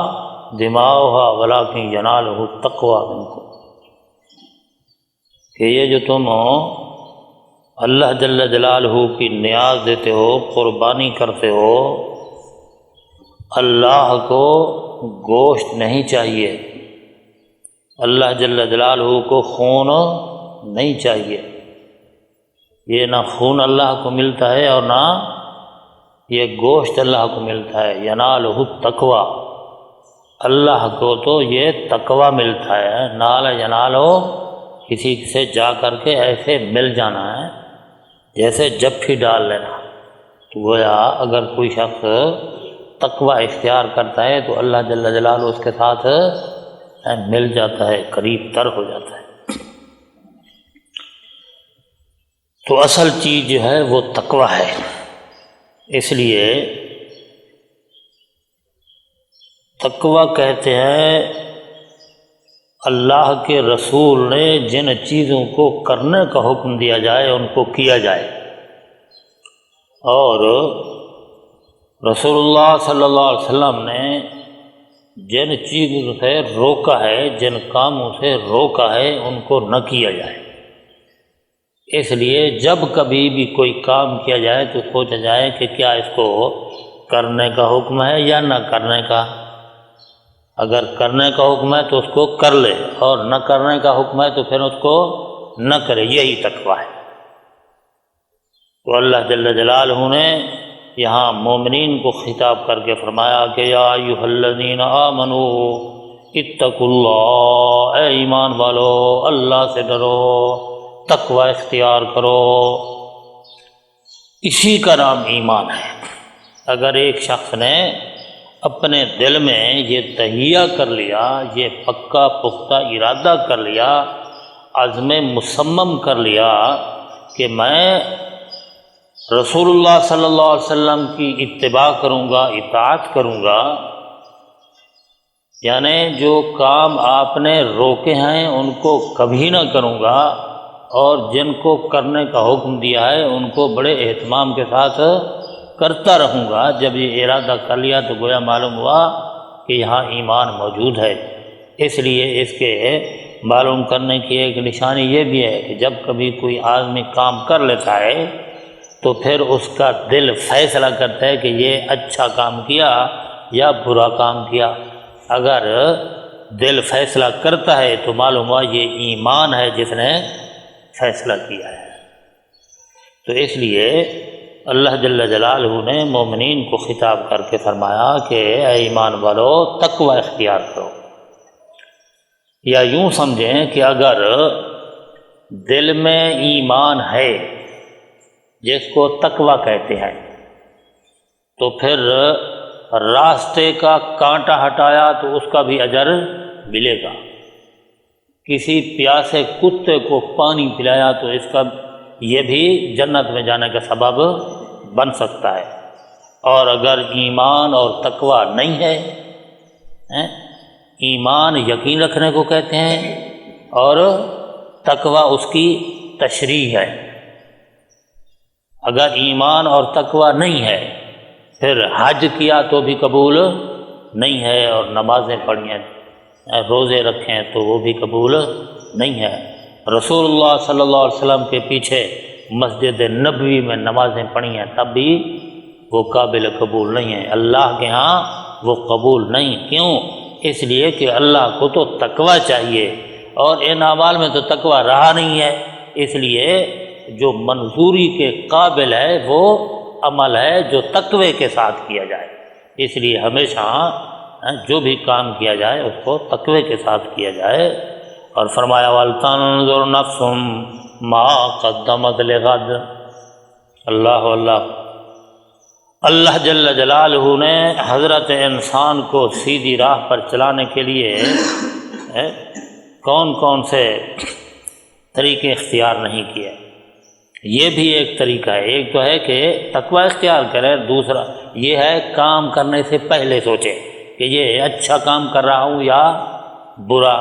Speaker 1: دماؤها ولکن ینالہ التقوی منکم، کہ یہ جو تم اللہ جل جلالہ کی نیاز دیتے ہو، قربانی کرتے ہو، اللہ کو گوشت نہیں چاہیے، اللہ جل جلالہ کو خون نہیں چاہیے۔ یہ نہ خون اللہ کو ملتا ہے اور نہ یہ گوشت اللہ کو ملتا ہے۔ ینالہ التقوی، اللہ کو تو یہ تقوی ملتا ہے۔ نال ینالہ کسی سے جا کر کے ایسے مل جانا ہے جیسے جپھی ڈال لینا۔ تو گویا اگر کوئی شخص تقوی اختیار کرتا ہے تو اللہ جل جلالہ اس کے ساتھ مل جاتا ہے، قریب تر ہو جاتا ہے۔ تو اصل چیز جو ہے وہ تقوی ہے۔ اس لیے تقوی کہتے ہیں اللہ کے رسول نے جن چیزوں کو کرنے کا حکم دیا جائے ان کو کیا جائے، اور رسول اللہ صلی اللہ علیہ وسلم نے جن چیزوں سے روکا ہے، جن کاموں سے روکا ہے، ان کو نہ کیا جائے۔ اس لیے جب کبھی بھی کوئی کام کیا جائے تو سوچا جائے کہ کیا اس کو کرنے کا حکم ہے یا نہ کرنے کا۔ اگر کرنے کا حکم ہے تو اس کو کر لے، اور نہ کرنے کا حکم ہے تو پھر اس کو نہ کرے، یہی تقوی ہے۔ تو اللہ جل جلالہ نے یہاں مومنین کو خطاب کر کے فرمایا کہ یا ایھا الذین آمنوا اتقوا اللہ، اے ایمان والو اللہ سے ڈرو، تقوی اختیار کرو۔ اسی کا نام ایمان ہے۔ اگر ایک شخص نے اپنے دل میں یہ تہیہ کر لیا، یہ پکا پختہ ارادہ کر لیا، عزم مصمم کر لیا کہ میں رسول اللہ صلی اللہ علیہ وسلم کی اتباع کروں گا، اطاعت کروں گا، یعنی جو کام آپ نے روکے ہیں ان کو کبھی نہ کروں گا، اور جن کو کرنے کا حکم دیا ہے ان کو بڑے اہتمام کے ساتھ کرتا رہوں گا۔ جب یہ ارادہ کر لیا تو گویا معلوم ہوا کہ یہاں ایمان موجود ہے۔ اس لیے اس کے معلوم کرنے کی ایک نشانی یہ بھی ہے کہ جب کبھی کوئی آدمی کام کر لیتا ہے تو پھر اس کا دل فیصلہ کرتا ہے کہ یہ اچھا کام کیا یا برا کام کیا۔ اگر دل فیصلہ کرتا ہے تو معلوم ہوا یہ ایمان ہے جس نے فیصلہ کیا ہے۔ تو اس لیے اللہ جل جلالہ نے مومنین کو خطاب کر کے فرمایا کہ اے ایمان والو تقوی اختیار کرو۔ یا یوں سمجھیں کہ اگر دل میں ایمان ہے جس کو تقویٰ کہتے ہیں، تو پھر راستے کا کانٹا ہٹایا تو اس کا بھی اجر ملے گا، کسی پیاسے کتے کو پانی پلایا تو اس کا یہ بھی جنت میں جانے کا سبب بن سکتا ہے۔ اور اگر ایمان اور تقویٰ نہیں ہے، ایمان یقین رکھنے کو کہتے ہیں اور تقویٰ اس کی تشریح ہے، اگر ایمان اور تقویٰ نہیں ہے پھر حج کیا تو بھی قبول نہیں ہے، اور نمازیں پڑھی ہیں، روزے رکھیں تو وہ بھی قبول نہیں ہے۔ رسول اللہ صلی اللہ علیہ وسلم کے پیچھے مسجد نبوی میں نمازیں پڑھی ہیں تب بھی وہ قابل قبول نہیں ہیں، اللہ کے ہاں وہ قبول نہیں۔ کیوں؟ اس لیے کہ اللہ کو تو تقویٰ چاہیے، اور ان اعمال میں تو تقویٰ رہا نہیں ہے، اس لیے جو منظوری کے قابل ہے وہ عمل ہے جو تقوی کے ساتھ کیا جائے۔ اس لیے ہمیشہ جو بھی کام کیا جائے اس کو تقوی کے ساتھ کیا جائے۔ اور فرمایا وَلْتَنظُرْ نَفْسٌ مَا قَدَّمَتْ لِغَدٍ۔ اللہ اللہ، اللہ جل جلالہ نے حضرت انسان کو سیدھی راہ پر چلانے کے لیے کون کون سے طریقے اختیار نہیں کیے۔ یہ بھی ایک طریقہ ہے، ایک تو ہے کہ تقوی اختیار کرے، دوسرا یہ ہے کام کرنے سے پہلے سوچے کہ یہ اچھا کام کر رہا ہوں یا برا،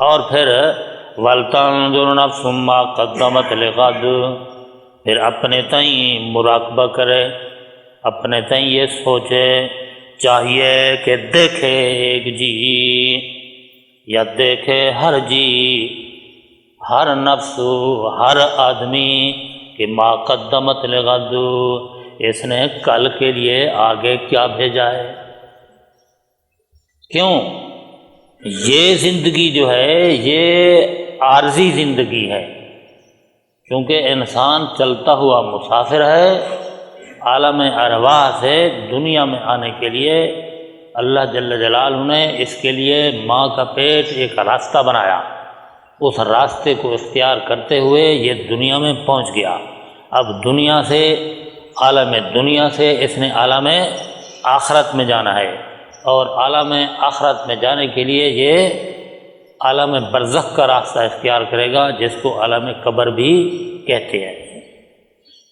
Speaker 1: اور پھر وَلْتَنظُرْ نَفْسٌ مَا قَدَّمَتْ لِغَدٍ، پھر اپنے تئیں مراقبہ کرے، اپنے تئیں یہ سوچے، چاہیے کہ دیکھے ایک جی یا دیکھے ہر جی، ہر نفس، ہر آدمی کہ ما قدمت لغد، اس نے کل کے لیے آگے کیا بھیجا ہے۔ کیوں؟ یہ زندگی جو ہے یہ عارضی زندگی ہے، کیونکہ انسان چلتا ہوا مسافر ہے، عالم ارواح سے دنیا میں آنے کے لیے اللہ جل جلالہ نے اس کے لیے ماں کا پیٹ ایک راستہ بنایا، اس راستے کو اختیار کرتے ہوئے یہ دنیا میں پہنچ گیا۔ اب دنیا سے، عالم دنیا سے اس نے عالم آخرت میں جانا ہے، اور عالم آخرت میں جانے کے لیے یہ عالم برزخ کا راستہ اختیار کرے گا، جس کو عالم قبر بھی کہتے ہیں۔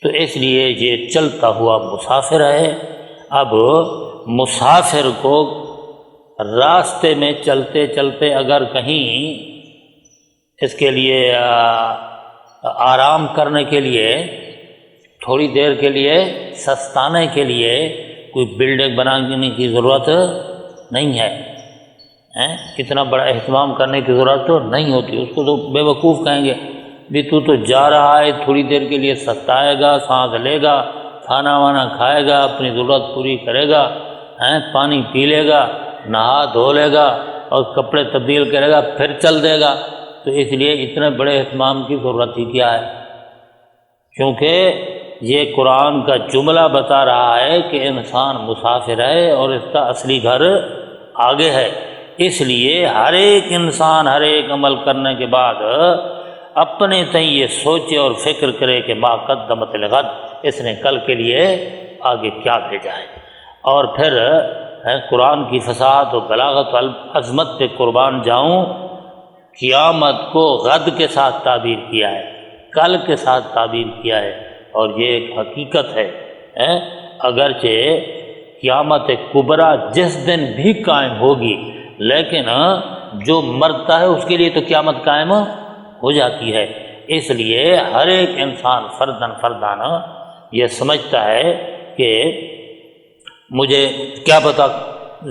Speaker 1: تو اس لیے یہ چلتا ہوا مسافر ہے۔ اب مسافر کو راستے میں چلتے چلتے اگر کہیں اس کے لیے آرام کرنے کے لیے، تھوڑی دیر کے لیے سستانے کے لیے کوئی بلڈنگ بنانے کی ضرورت نہیں ہے، اتنا بڑا اہتمام کرنے کی ضرورت تو نہیں ہوتی۔ اس کو تو بے وقوف کہیں گے، بھی تو جا رہا ہے، تھوڑی دیر کے لیے ستائے گا، سانس لے گا، کھانا وانا کھائے گا، اپنی ضرورت پوری کرے گا، پانی پی لے گا، نہا دھو لے گا اور کپڑے تبدیل کرے گا، پھر چل دے گا۔ تو اس لیے اتنے بڑے اہتمام کی ضرورت ہی کیا ہے؟ کیونکہ یہ قرآن کا جملہ بتا رہا ہے کہ انسان مسافر ہے اور اس کا اصلی گھر آگے ہے۔ اس لیے ہر ایک انسان ہر ایک عمل کرنے کے بعد اپنے تئیں یہ سوچے اور فکر کرے کہ ما قدمت لغد، اس نے کل کے لیے آگے کیا بھیجا ہے۔ اور پھر قرآن کی فصاحت و بلاغت و عظمت پہ قربان جاؤں، قیامت کو غد کے ساتھ تعبیر کیا ہے، کل کے ساتھ تعبیر کیا ہے، اور یہ ایک حقیقت ہے۔ اگرچہ قیامت کبریٰ جس دن بھی قائم ہوگی، لیکن جو مرتا ہے اس کے لیے تو قیامت قائم ہو جاتی ہے۔ اس لیے ہر ایک انسان فرداً یہ سمجھتا ہے کہ مجھے کیا پتہ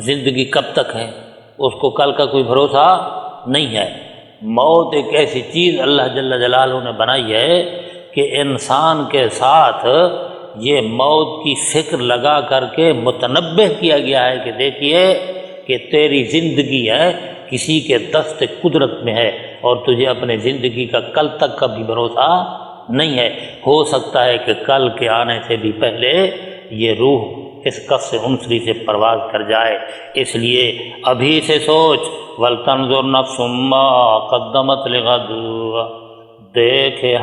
Speaker 1: زندگی کب تک ہے، اس کو کل کا کوئی بھروسہ نہیں ہے۔ موت ایک ایسی چیز اللہ جل جلالہ نے بنائی ہے کہ انسان کے ساتھ یہ موت کی فکر لگا کر کے متنبہ کیا گیا ہے کہ دیکھیے کہ تیری زندگی ہے کسی کے دست قدرت میں ہے، اور تجھے اپنے زندگی کا کل تک کا بھی بھروسہ نہیں ہے۔ ہو سکتا ہے کہ کل کے آنے سے بھی پہلے یہ روح اس قفس عنصری سے پرواز کر جائے۔ اس لیے ابھی سے سوچ، وَلْتَنظُرْ نَفْسٌ مَّا قَدَّمَتْ لِغَدٍ، دیکھے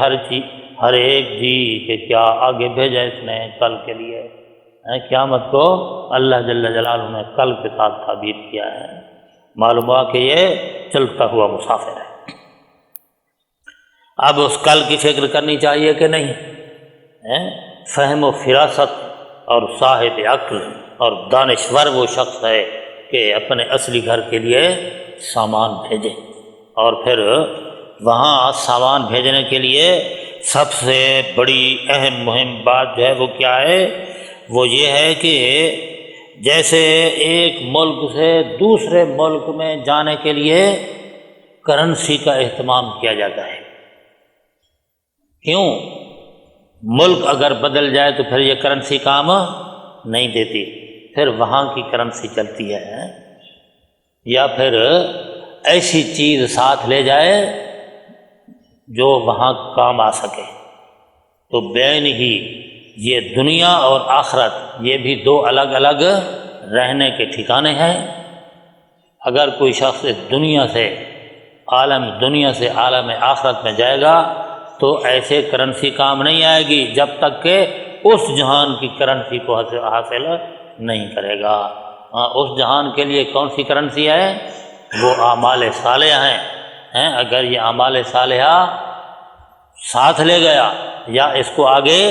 Speaker 1: ہر ایک جی کہ کیا آگے بھیجا اس نے کل کے لیے، قیامت کو اللہ جل جلالہ نے کل کے ساتھ تعبیر کیا ہے، معلوم ہوا کہ یہ چلتا ہوا مسافر ہے۔ اب اس کل کی فکر کرنی چاہیے کہ نہیں؟ فہم و فراست اور صاحب عقل اور دانشور وہ شخص ہے کہ اپنے اصلی گھر کے لیے سامان بھیجے، اور پھر وہاں سامان بھیجنے کے لیے سب سے بڑی اہم مہم بات جو ہے وہ کیا ہے؟ وہ یہ ہے کہ جیسے ایک ملک سے دوسرے ملک میں جانے کے لیے کرنسی کا اہتمام کیا جاتا ہے۔ کیوں؟ ملک اگر بدل جائے تو پھر یہ کرنسی کام نہیں دیتی، پھر وہاں کی کرنسی چلتی ہے، یا پھر ایسی چیز ساتھ لے جائے جو وہاں کام آ سکے۔ تو بین ہی یہ دنیا اور آخرت یہ بھی دو الگ الگ رہنے کے ٹھکانے ہیں۔ اگر کوئی شخص دنیا سے عالم آخرت میں جائے گا تو ایسے کرنسی کام نہیں آئے گی جب تک کہ اس جہان کی کرنسی کو حاصل نہیں کرے گا۔ اس جہان کے لیے کون سی کرنسی ہے؟ وہ اعمال صالحہ ہیں۔ اگر یہ اعمال صالحہ ساتھ لے گیا یا اس کو آگے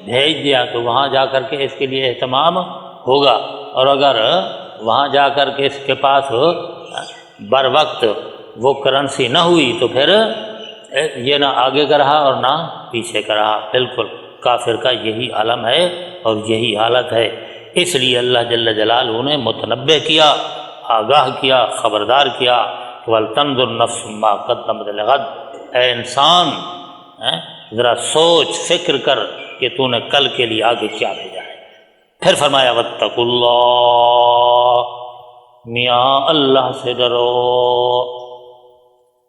Speaker 1: بھیج دیا تو وہاں جا کر کے اس کے لیے اہتمام ہوگا، اور اگر وہاں جا کر کے اس کے پاس بر وقت وہ کرنسی نہ ہوئی تو پھر یہ نہ آگے کا رہا اور نہ پیچھے کا رہا۔ بالکل کافر کا یہی عالم ہے اور یہی حالت ہے۔ اس لیے اللہ جل جلالہ نے متنبہ کیا، آگاہ کیا، خبردار کیا کہ وَلْتَنْظُرْ نَفْسٌ مَّا قَدَّمَتْ لِغَدٍ، اے انسان ذرا سوچ فکر کر کہ تو نے کل کے لیے آگے کیا بھیجا ہے۔ پھر فرمایا وَاتَّقُوا اللَّهَ، میاں اللہ سے ڈرو۔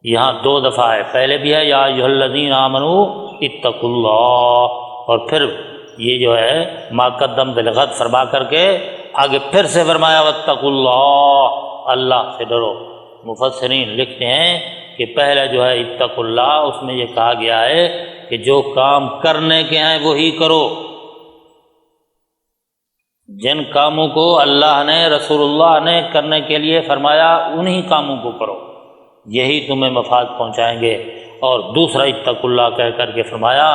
Speaker 1: یہاں دو دفعہ ہے، پہلے بھی ہے یا ایھا الذین آمنوا اتقوا اللہ، اور پھر یہ جو ہے ما قدمت لغد فرما کر کے آگے پھر سے فرمایا واتقوا اللہ، اللہ سے ڈرو۔ مفسرین لکھتے ہیں کہ پہلے جو ہے اتقوا اللہ، اس میں یہ کہا گیا ہے کہ جو کام کرنے کے ہیں وہی کرو، جن کاموں کو اللہ نے رسول اللہ نے کرنے کے لیے فرمایا انہی کاموں کو کرو، یہی تمہیں مفاد پہنچائیں گے۔ اور دوسرا اتقوا اللہ کہہ کر کے فرمایا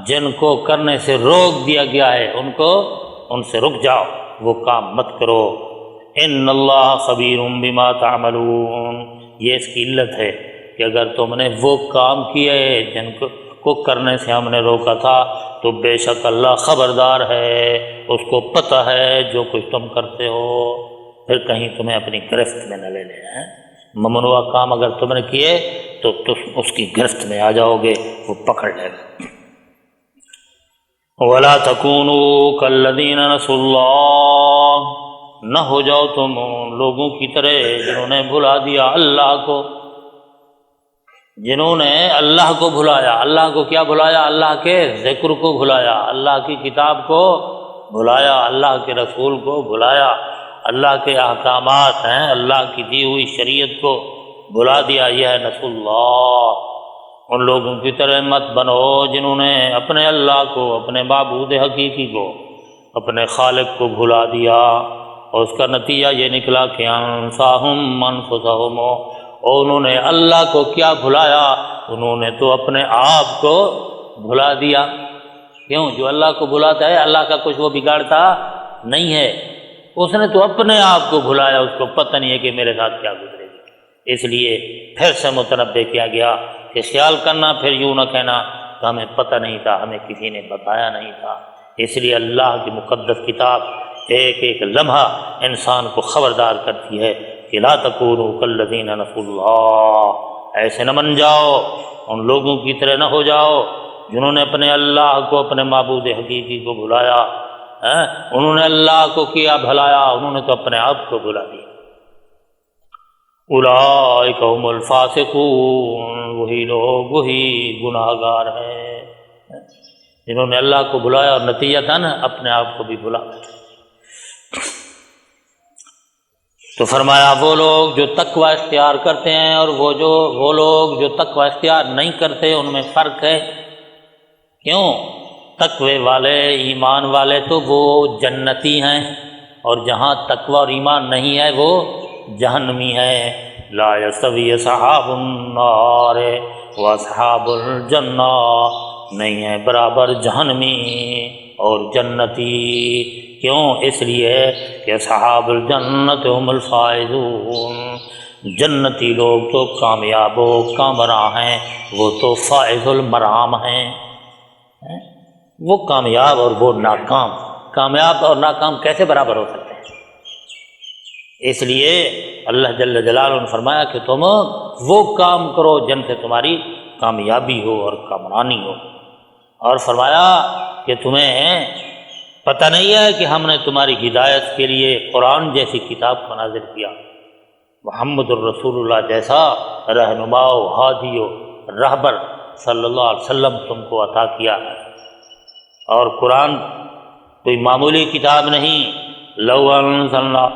Speaker 1: جن کو کرنے سے روک دیا گیا ہے ان سے رک جاؤ، وہ کام مت کرو۔ ان اللہ خبیر بما تعملون، یہ اس کی علت ہے کہ اگر تم نے وہ کام کیے جن کو کرنے سے ہم نے روکا تھا تو بے شک اللہ خبردار ہے، اس کو پتہ ہے جو کچھ تم کرتے ہو، پھر کہیں تمہیں اپنی گرفت میں نہ لے لیں۔ ممنوع کام اگر تم نے کیے تو تم اس کی گرفت میں آ جاؤ گے، وہ پکڑ لے گا۔ وَلَا تَكُونُوا كَالَّذِينَ نَسُوا اللَّهَ، نہ ہو جاؤ تم ان لوگوں کی طرح جنہوں نے بھلا دیا اللہ کو، جنہوں نے اللہ کو بھلایا۔ اللہ کو کیا بھلایا؟ اللہ کے ذکر کو بھلایا، اللہ کی کتاب کو بھلایا، اللہ کے رسول کو بھلایا، اللہ کے احکامات ہیں، اللہ کی دی ہوئی شریعت کو بھلا دیا۔ یہ ہے نسوا اللہ۔ ان لوگوں کی طرح مت بنو جنہوں نے اپنے اللہ کو، اپنے معبود حقیقی کو، اپنے خالق کو بھلا دیا، اور اس کا نتیجہ یہ نکلا کہ انساہم انفسہم، اور انہوں نے اللہ کو کیا بھلایا؟ انہوں نے تو اپنے آپ کو بھلا دیا۔ کیوں؟ جو اللہ کو بھلاتا ہے اللہ کا کچھ وہ بگاڑتا نہیں ہے، اس نے تو اپنے آپ کو بھلایا، اس کو پتہ نہیں ہے کہ میرے ساتھ کیا گزرے گی۔ اس لیے پھر سے متنبہ کیا گیا کہ خیال کرنا، پھر یوں نہ کہنا کہ ہمیں پتہ نہیں تھا، ہمیں کسی نے بتایا نہیں تھا۔ اس لیے اللہ کی مقدس کتاب ایک ایک لمحہ انسان کو خبردار کرتی ہے کہ لا تکونوا کالذین نسوا اللہ، ایسے نہ بن جاؤ، ان لوگوں کی طرح نہ ہو جاؤ جنہوں نے اپنے اللہ کو، اپنے معبود حقیقی کو بھلایا۔ انہوں نے اللہ کو کیا بھلایا، انہوں نے تو اپنے آپ کو بھلا دیا۔ اولئک هم الفاسقون، وہی لوگ وہی گناہ گار ہیں جنہوں نے اللہ کو بھلایا، اور نتیجہ تھا نا اپنے آپ کو بھی بھلا۔ تو فرمایا وہ لوگ جو تقوی اختیار کرتے ہیں اور وہ لوگ جو تقوی اختیار نہیں کرتے، ان میں فرق ہے۔ کیوں؟ تقوی والے ایمان والے تو وہ جنتی ہیں، اور جہاں تقوی اور ایمان نہیں ہے وہ جہنمی ہے۔ لا یستوی اصحاب النار واصحاب الجنہ، نہیں ہے برابر جہنمی اور جنتی۔ کیوں؟ اس لیے کہ اصحاب الجنت هم الفائزون، جنتی لوگ تو کامیاب و کامراں ہیں، وہ تو فائز المرام ہیں۔ وہ کامیاب اور وہ ناکام، کامیاب اور ناکام کیسے برابر ہو سکتے ہیں؟ اس لیے اللہ جل جلالہ نے فرمایا کہ تم وہ کام کرو جن سے تمہاری کامیابی ہو اور کامرانی ہو، اور فرمایا کہ تمہیں پتہ نہیں ہے کہ ہم نے تمہاری ہدایت کے لیے قرآن جیسی کتاب کو نازل کیا، محمد الرسول اللہ جیسا رہنما و ہادی و رہبر صلی اللہ علیہ وسلم تم کو عطا کیا ہے۔ اور قرآن کوئی معمولی کتاب نہیں، لو انزلنا،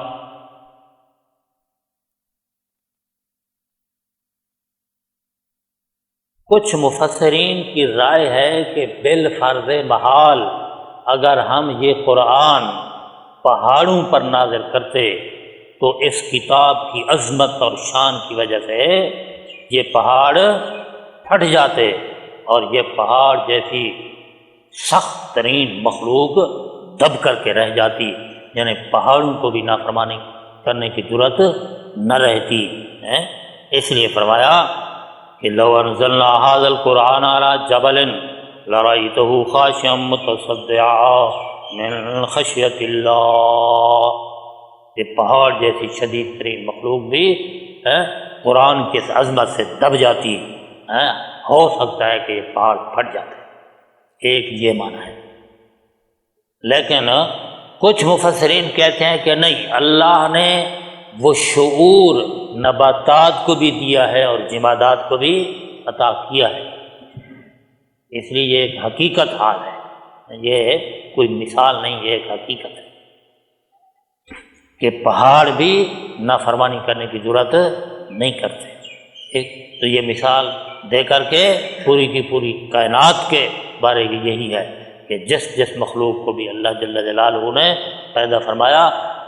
Speaker 1: کچھ مفسرین کی رائے ہے کہ بالفرض محال اگر ہم یہ قرآن پہاڑوں پر نازل کرتے تو اس کتاب کی عظمت اور شان کی وجہ سے یہ پہاڑ پھٹ جاتے، اور یہ پہاڑ جیسی سخت ترین مخلوق دب کر کے رہ جاتی، یعنی پہاڑوں کو بھی نافرمانی کرنے کی جرأت نہ رہتی ہے۔ اس لیے فرمایا کہ لو انزلنا ھذا القرآن علی جبل لرأیتہ خاشعا متصدعا من خشیۃ اللہ، یہ پہاڑ جیسی شدید ترین مخلوق بھی قرآن کی اس عظمت سے دب جاتی، ہو سکتا ہے کہ یہ پہاڑ پھٹ جاتے۔ ایک یہ معنی ہے، لیکن کچھ مفسرین کہتے ہیں کہ نہیں، اللہ نے وہ شعور نباتات کو بھی دیا ہے اور جمادات کو بھی عطا کیا ہے، اس لیے یہ ایک حقیقت حال ہے، یہ کوئی مثال نہیں، یہ ایک حقیقت ہے کہ پہاڑ بھی نافرمانی کرنے کی جرأت نہیں کرتے۔ تو یہ مثال دے کر کے پوری کی پوری کائنات کے بارے میں یہی ہے کہ جس مخلوق کو بھی اللہ جل جلالہ نے پیدا فرمایا،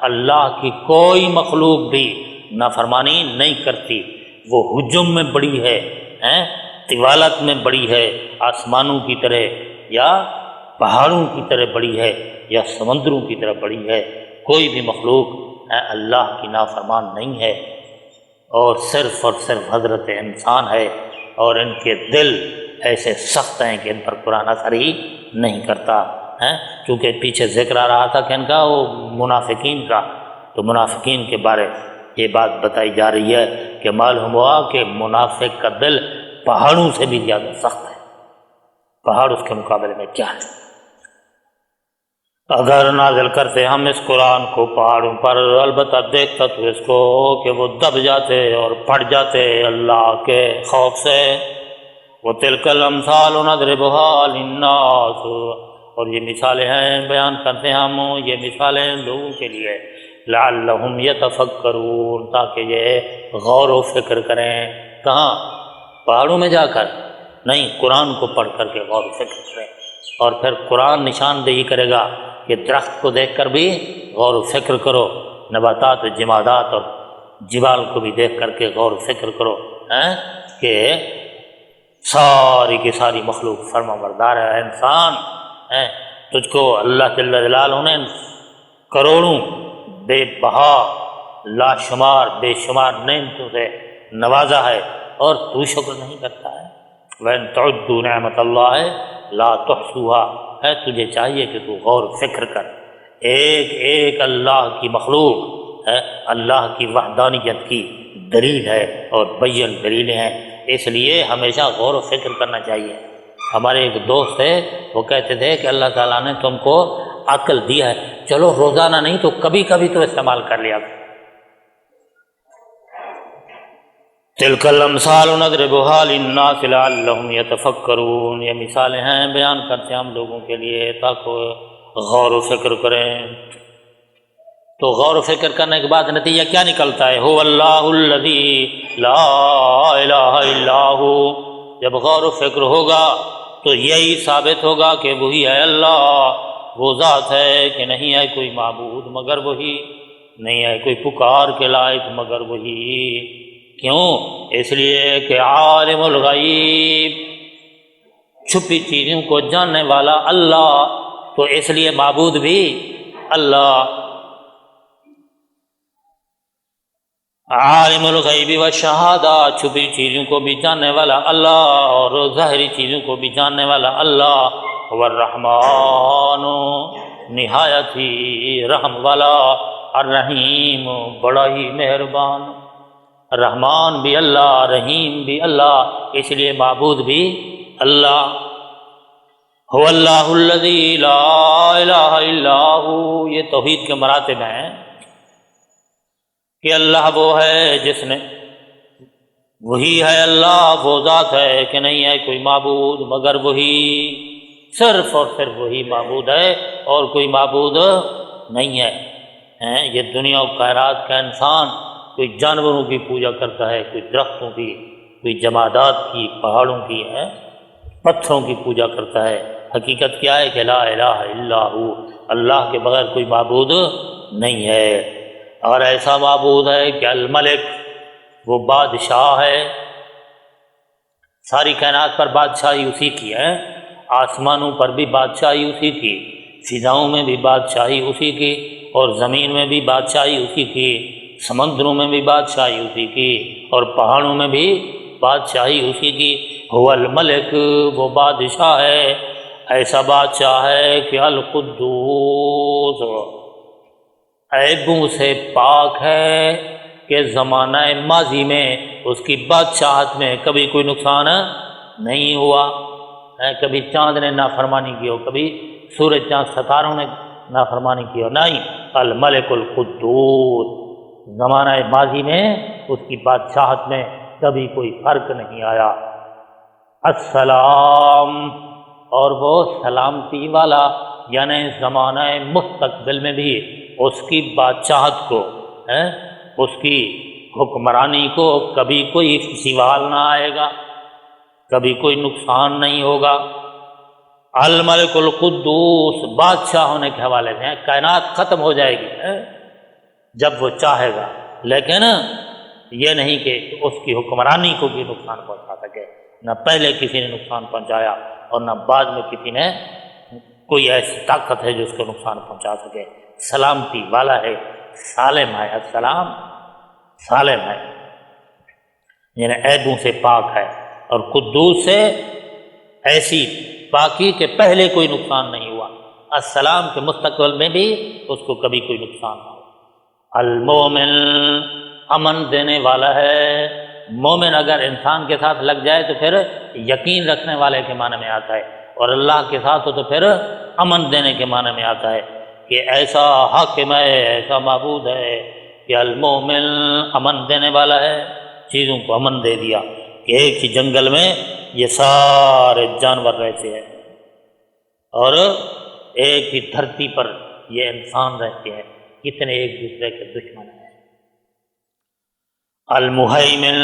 Speaker 1: اللہ کی کوئی مخلوق بھی نافرمانی نہیں کرتی، وہ حجم میں بڑی ہے، طوالت میں بڑی ہے، آسمانوں کی طرح یا پہاڑوں کی طرح بڑی ہے یا سمندروں کی طرح بڑی ہے، کوئی بھی مخلوق اللہ کی نافرمان نہیں ہے، اور صرف حضرت انسان ہے، اور ان کے دل ایسے سخت ہیں کہ ان پر قرآن اثر ہی نہیں کرتا ہے، کیونکہ پیچھے ذکر آ رہا تھا کہ ان کا وہ منافقین کا، تو منافقین کے بارے یہ بات بتائی جا رہی ہے کہ معلوم ہوا کہ منافق کا دل پہاڑوں سے بھی زیادہ سخت ہے، پہاڑ اس کے مقابلے میں کیا ہے۔ اگر نازل کرتے ہم اس قرآن کو پہاڑوں پر، البتہ دیکھتا تو اس کو کہ وہ دب جاتے اور پھٹ جاتے اللہ کے خوف سے۔ وَتِلْكَ الْأَمْثَالُ نَضْرِبُهَا لِلنَّاسِ، اور یہ مثالیں ہیں بیان کرتے ہیں ہم یہ مثالیں لوگوں کے لیے، لَعَلَّهُمْ يَتَفَكَّرُونَ، تاکہ یہ غور و فکر کریں۔ کہاں؟ پہاڑوں میں جا کر نہیں، قرآن کو پڑھ کر کے غور و فکر کریں، اور پھر قرآن نشاندہی کرے گا کہ درخت کو دیکھ کر بھی غور و فکر کرو، نباتات و جمادات اور جبال کو بھی دیکھ کر کے غور و فکر کرو، کہ ساری کی ساری مخلوق فرما بردار ہے۔ انسان تجھ کو اللہ جل جلالہ نے کروڑوں بے بہا لاشمار بے شمار نعمتوں سے نوازا ہے، اور تو شکر نہیں کرتا ہے۔ وَإِن تَعُدُّوا نِعْمَتَ اللَّهِ لَا تُحْصُوهَا، ہے تجھے چاہیے کہ تو غور و فکر کر، ایک ایک اللہ کی مخلوق ہے، اللہ کی وحدانیت کی دلیل ہے اور بین دلیلیں ہیں، اس لیے ہمیشہ غور و فکر کرنا چاہیے۔ ہمارے ایک دوست ہے، وہ کہتے تھے کہ اللہ تعالیٰ نے تم کو عقل دیا ہے، چلو روزانہ نہیں تو کبھی کبھی تو استعمال کر لیا۔ تِلْكَ الْأَمْثَالُ نَضْرِبُهَا لِلنَّاسِ لَعَلَّهُمْ يَتَفَكَّرُونَ، یہ مثالیں ہیں بیان کرتے ہیں ہم لوگوں کے لیے تاکہ غور و فکر کریں۔ تو غور و فکر کرنے کے بعد نتیجہ کیا نکلتا ہے؟ هُوَ اللَّهُ الَّذِي لَا إِلَٰهَ إِلَّا هُوَ، جب غور و فکر ہوگا تو یہی ثابت ہوگا کہ وہی ہے اللہ، وہ ذات ہے کہ نہیں ہے کوئی معبود مگر وہی، نہیں ہے کوئی پکار کے لائق مگر وہی۔ کیوں؟ اس لیے کہ عالم الغیب، چھپی چیزوں کو جاننے والا اللہ، تو اس لیے معبود بھی اللہ۔ عالم الغیب والشہادہ، چھپی چیزوں کو بھی جاننے والا اللہ اور ظاہری چیزوں کو بھی جاننے والا اللہ۔ والرحمن، نہایت ہی رحم والا، الرحیم، بڑا ہی مہربان۔ رحمان بھی اللہ، رحیم بھی اللہ، اس لیے معبود بھی اللہ۔ هو اللہ الذی لا الہ الا ہو، یہ توحید کے مراتب ہیں کہ اللہ وہ ہے جس نے، وہی ہے اللہ، وہ ذات ہے کہ نہیں ہے کوئی معبود مگر وہی، صرف اور صرف وہی معبود ہے اور کوئی معبود نہیں ہے۔ یہ دنیا و کائنات کا انسان کوئی جانوروں کی پوجا کرتا ہے، کوئی درختوں کی، کوئی جمادات کی، پہاڑوں کی، پتھروں کی پوجا کرتا ہے۔ حقیقت کیا ہے کہ لا الہ الا ہو، اللہ کے بغیر کوئی معبود نہیں ہے۔ اور ایسا معبود ہے کہ الملک، وہ بادشاہ ہے، ساری کائنات پر بادشاہی اسی کی ہے، آسمانوں پر بھی بادشاہی اسی کی، فضاؤں میں بھی بادشاہی اسی کی، اور زمین میں بھی بادشاہی اسی کی، سمندروں میں بھی بادشاہی اسی کی، اور پہاڑوں میں بھی بادشاہی اسی کی۔ هو الملک، وہ بادشاہ ہے، ایسا بادشاہ ہے کہ القدوس، عیبوں سے پاک ہے، کہ زمانہ ماضی میں اس کی بادشاہت میں کبھی کوئی نقصان نہیں ہوا، کبھی چاند نے نافرمانی کی ہو، کبھی سورج چاند ستاروں نے نافرمانی کی ہو، نہیں، الملک القدوس، زمانہ ماضی میں اس کی بادشاہت میں کبھی کوئی فرق نہیں آیا۔ السلام، اور وہ سلامتی والا، یعنی زمانہ مستقبل میں بھی اس کی بادشاہت کو، اس کی حکمرانی کو کبھی کوئی زوال نہ آئے گا، کبھی کوئی نقصان نہیں ہوگا۔ الملک القدوس، بادشاہ ہونے کے حوالے سے کائنات ختم ہو جائے گی جب وہ چاہے گا، لیکن یہ نہیں کہ اس کی حکمرانی کو بھی نقصان پہنچا سکے، نہ پہلے کسی نے نقصان پہنچایا اور نہ بعد میں کسی نے، کوئی ایسی طاقت ہے جو اس کو نقصان پہنچا سکے۔ سلامتی والا ہے، سالم ہے، السلام سالم ہے، یعنی عیبوں سے پاک ہے، اور قدوس سے ایسی پاکی کہ پہلے کوئی نقصان نہیں ہوا، السلام کے مستقبل میں بھی اس کو کبھی کوئی نقصان نہ ہو۔ المومن، امن دینے والا ہے۔ مومن اگر انسان کے ساتھ لگ جائے تو پھر یقین رکھنے والے کے معنی میں آتا ہے، اور اللہ کے ساتھ ہو تو پھر امن دینے کے معنی میں آتا ہے، کہ ایسا حاکم ہے، ایسا معبود ہے کہ المومن، امن دینے والا ہے، چیزوں کو امن دے دیا، کہ ایک ہی جنگل میں یہ سارے جانور رہتے ہیں، اور ایک ہی دھرتی پر یہ انسان رہتے ہیں، کتنے ایک دوسرے کے دشمن ہیں۔ المہیمن،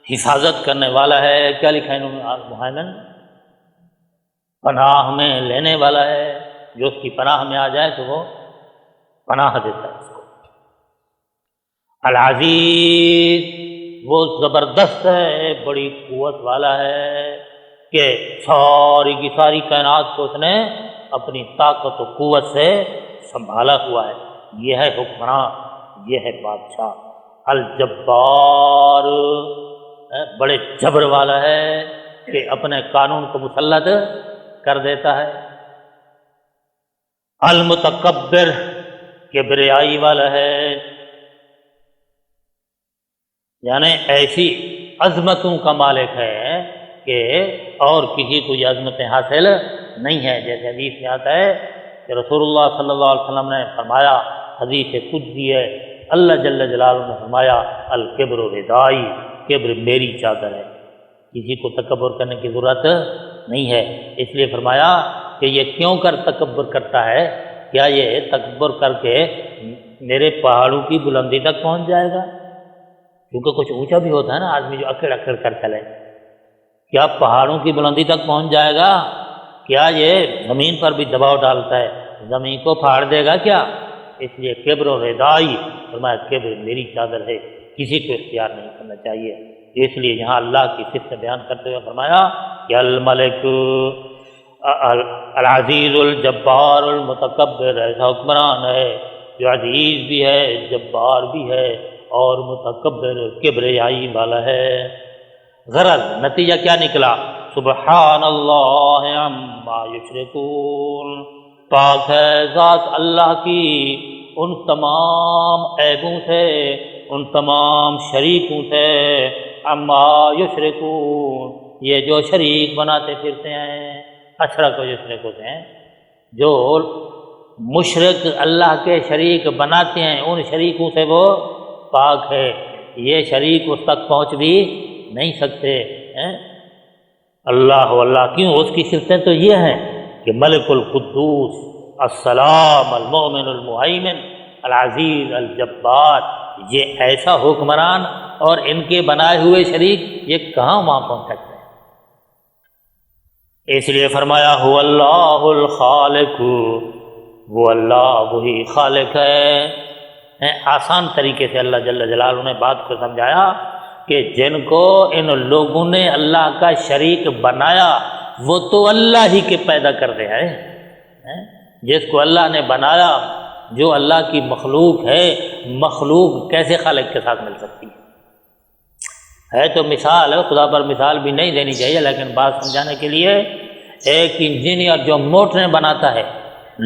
Speaker 1: حفاظت کرنے والا ہے، کیا لکھا ہے انہوں نے؟ المہیمن، پناہ میں لینے والا ہے، جو اس کی پناہ میں آ جائے تو وہ پناہ دیتا ہے اس کو۔ العزیز، وہ زبردست ہے، بڑی قوت والا ہے، کہ ساری کی ساری کائنات کو اس نے اپنی طاقت و قوت سے سنبھالا ہوا ہے، یہ ہے حکمران، یہ ہے بادشاہ۔ الجبار، بڑے جبر والا ہے، کہ اپنے قانون کو مسلط کر دیتا ہے۔ المتکبر، کبریائی والا ہے، یعنی ایسی عظمتوں کا مالک ہے کہ اور کسی کو یہ عظمتیں حاصل نہیں ہے، جیسے حدیث میں آتا ہے کہ رسول اللہ صلی اللہ علیہ وسلم نے فرمایا، حدیث قدسی ہے، اللہ جل جلالہ نے فرمایا، الکبر ردائی، کبر میری چادر ہے، کسی کو تکبر کرنے کی ضرورت نہیں ہے۔ اس لیے فرمایا کہ یہ کیوں کر تکبر کرتا ہے، کیا یہ تکبر کر کے میرے پہاڑوں کی بلندی تک پہنچ جائے گا؟ کیونکہ کچھ اونچا بھی ہوتا ہے نا، آدمی جو اکڑ اکڑ کر چلے، کیا پہاڑوں کی بلندی تک پہنچ جائے گا؟ کیا یہ زمین پر بھی دباؤ ڈالتا ہے؟ زمین کو پھاڑ دے گا کیا؟ اس لیے کبر و ردائی، فرمایا کبر میری چادر ہے، کسی کو اختیار نہیں کرنا چاہیے۔ اس لیے یہاں اللہ کی صفت بیان کرتے ہوئے فرمایا کہ الملک العزیز الجبار المتکبر، ایسا حکمران ہے جو عزیز بھی ہے، جبار بھی ہے اور متکبر کبریائی والا ہے۔ غرض نتیجہ کیا نکلا؟ سبحان اللہ عما یشرکون، پاک ہے ذات اللہ کی ان تمام عیبوں سے، ان تمام شریکوں سے، عما یشرکون، یہ جو شریک بناتے پھرتے ہیں، اشرک و یشرک ہوتے ہیں، جو مشرک اللہ کے شریک بناتے ہیں، ان شریکوں سے وہ پاک ہے، یہ شریک اس تک پہنچ بھی نہیں سکتے ہیں۔ اللہ کیوں؟ اس کی صفتیں تو یہ ہیں کہ ملک القدوس، السلام، المؤمن المہیمن، العزیز، الجبار، یہ ایسا حکمران اور ان کے بنائے ہوئے شریک یہ کہاں وہاں پہنچ سکتے ہیں؟ اس لیے فرمایا هو اللہ الخالق، وہ اللہ وہی خالق ہے۔ آسان طریقے سے اللہ جل جلالہ نے بات کو سمجھایا کہ جن کو ان لوگوں نے اللہ کا شریک بنایا وہ تو اللہ ہی کے پیدا کر رہے ہیں۔ جس کو اللہ نے بنایا، جو اللہ کی مخلوق ہے، مخلوق کیسے خالق کے ساتھ مل سکتی ہے؟ تو مثال ہے، خدا پر مثال بھی نہیں دینی چاہیے، لیکن بات سمجھانے کے لیے، ایک انجینئر جو موٹریں بناتا ہے،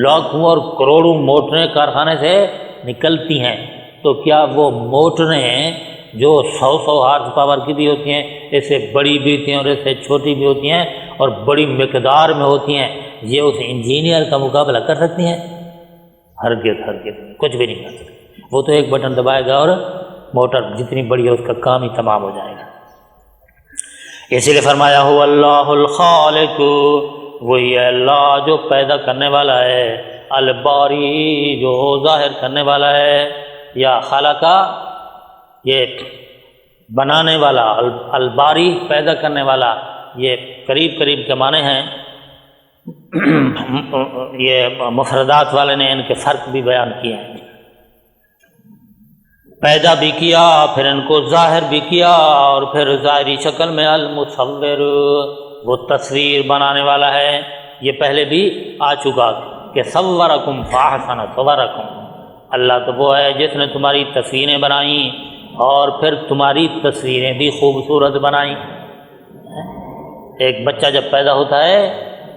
Speaker 1: لاکھوں اور کروڑوں موٹریں کارخانے سے نکلتی ہیں، تو کیا وہ موٹریں جو 100 ہارس پاور کی بھی ہوتی ہیں، اس سے بڑی بھی ہوتی ہیں اور اس سے چھوٹی بھی ہوتی ہیں اور بڑی مقدار میں ہوتی ہیں، یہ اس انجینئر کا مقابلہ کر سکتی ہیں؟ ہرگز کچھ بھی نہیں کر سکتی۔ وہ تو ایک بٹن دبائے گا اور موٹر جتنی بڑی ہے اس کا کام ہی تمام ہو جائے گا۔ اسی لیے فرمایا هو اللہ الخالق، وہی ہے اللہ جو پیدا کرنے والا ہے، الباری جو ظاہر کرنے والا ہے، یا خالقہ یہ بنانے والا، الباری پیدا کرنے والا، یہ قریب کے معنی ہیں۔ یہ مفردات والے نے ان کے فرق بھی بیان کیے ہیں، پیدا بھی کیا، پھر ان کو ظاہر بھی کیا، اور پھر ظاہری شکل میں المصور، وہ تصویر بنانے والا ہے۔ یہ پہلے بھی آ چکا کہ صورکم فاحسن صورکم، اللہ تو وہ ہے جس نے تمہاری تصویریں بنائیں اور پھر تمہاری تصویریں بھی خوبصورت بنائیں۔ ایک بچہ جب پیدا ہوتا ہے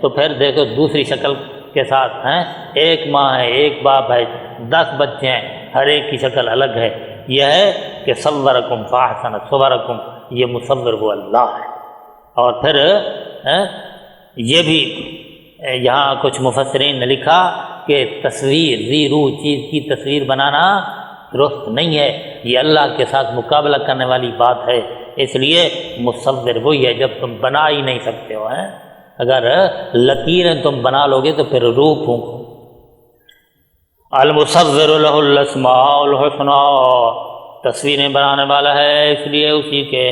Speaker 1: تو پھر دیکھو دوسری شکل کے ساتھ ہیں، ایک ماں ہے، ایک باپ ہے، 10 بچے ہیں، ہر ایک کی شکل الگ ہے۔ یہ ہے کہ صورکم فاحسن صورکم، یہ مصور وہ اللہ ہے۔ اور پھر یہ بھی یہاں کچھ مفسرین نے لکھا کہ تصویر ذی روح چیز کی تصویر بنانا درست نہیں ہے، یہ اللہ کے ساتھ مقابلہ کرنے والی بات ہے۔ اس لیے مصور وہی ہے جب تم بنا ہی نہیں سکتے ہو، اگر لکیریں تم بنا لو گے تو پھر روح پھونکو۔ المصور له الاسماء الحسنی، تصویریں بنانے والا ہے، اس لیے اسی کے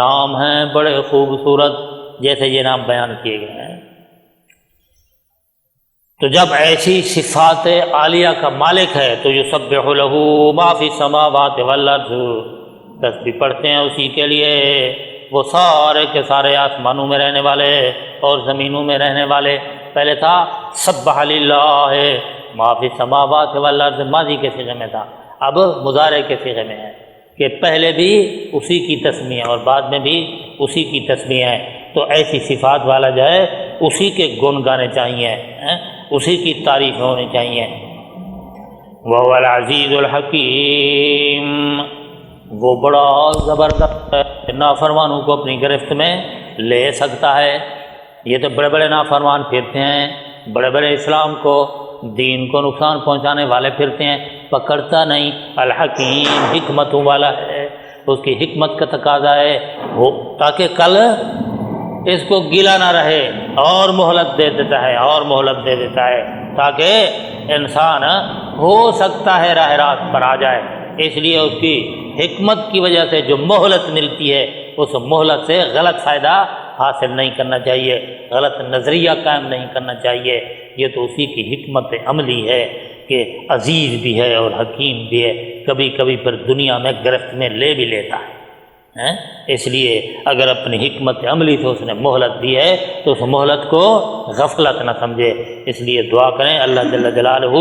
Speaker 1: نام ہیں بڑے خوبصورت، جیسے یہ نام بیان کیے گئے ہیں۔ تو جب ایسی صفات عالیہ کا مالک ہے تو یسبح له ما فی السماوات والارض، تسبیح پڑھتے ہیں اسی کے لیے وہ سارے کے سارے آسمانوں میں رہنے والے اور زمینوں میں رہنے والے۔ پہلے تھا سبح للہ ما فی السماوات والارض، ماضی کے صیغے میں تھا، اب مضارع کے صیغے میں ہے کہ پہلے بھی اسی کی تسبیح ہے اور بعد میں بھی اسی کی تسبیح ہے۔ تو ایسی صفات والا جو ہے اسی کے گن گانے چاہیے، اسی کی تعریف ہونی چاہیے۔ وَهُوَ الْعَزِيزُ الْحَكِيمُ، وہ بڑا زبردست ہے، نافرمانوں کو اپنی گرفت میں لے سکتا ہے۔ یہ تو بڑے بڑے نافرمان پھرتے ہیں، بڑے بڑے اسلام کو، دین کو نقصان پہنچانے والے پھرتے ہیں، پکڑتا نہیں۔ الحکیم حکمتوں والا ہے، اس کی حکمت کا تقاضا ہے وہ تاکہ کل اس کو گلا نہ رہے، اور مہلت دے دیتا ہے اور مہلت دے دیتا ہے تاکہ انسان ہو سکتا ہے راہ راست پر آ جائے۔ اس لیے اس کی حکمت کی وجہ سے جو مہلت ملتی ہے اس مہلت سے غلط فائدہ حاصل نہیں کرنا چاہیے، غلط نظریہ قائم نہیں کرنا چاہیے۔ یہ تو اسی کی حکمت عملی ہے کہ عزیز بھی ہے اور حکیم بھی ہے، کبھی کبھی پھر دنیا میں گرفت میں لے بھی لیتا ہے۔ اس لیے اگر اپنی حکمت عملی سے اس نے مہلت دی ہے تو اس مہلت کو غفلت نہ سمجھے۔ اس لیے دعا کریں اللہ جل جلالہ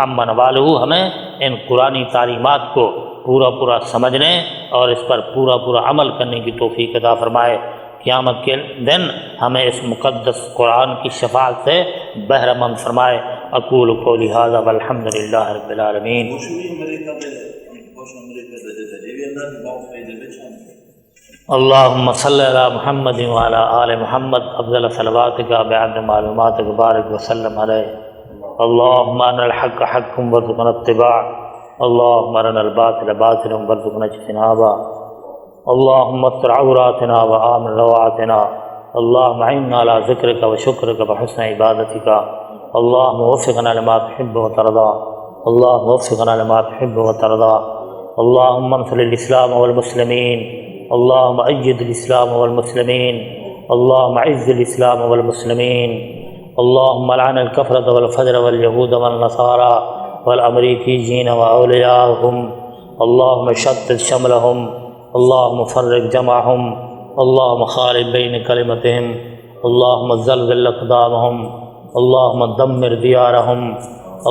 Speaker 1: عمن والہ ہمیں ان قرآنی تعلیمات کو پورا سمجھنے اور اس پر پورا عمل کرنے کی توفیق عطا فرمائے۔ قیامت کے دن ہمیں اس مقدس قرآن کی شفاعت سے بہرہ مند فرمائے۔ اقول قولی ھذا والحمد للہ رب العالمین۔ اللہم صلی علی محمد وعلی آل محمد افضل صلواتک بعد معلوماتک بارک وسلم علیہ۔ اللہم ارنا الحق حقا وارزقنا اتباعہ، اللہم ارنا الباطل باطلا وارزقنا اجتنابہ، اللہم استر عوراتنا وآمن روعاتنا، اللہم اعنا علی ذکرک وشکرک وحسن عبادتک، اللہم وفقنا لما تحب وترضى، اللہم وفقنا لما تحب وترضى، اللہم انصر الاسلام والمسلمین، اللہم اید الاسلام والمسلمین، اللہم اعز الاسلام والمسلمین، اللہم لعن الکفرۃ والفجر والیہود والنصارى والامریکیین واولیاءہم، اللہم شتت شملہم، اللہم فرق جمعہم، اللہم خالف بین کلمتہم، اللہم زلزل اقدامہم، اللہم دمر دیارہم،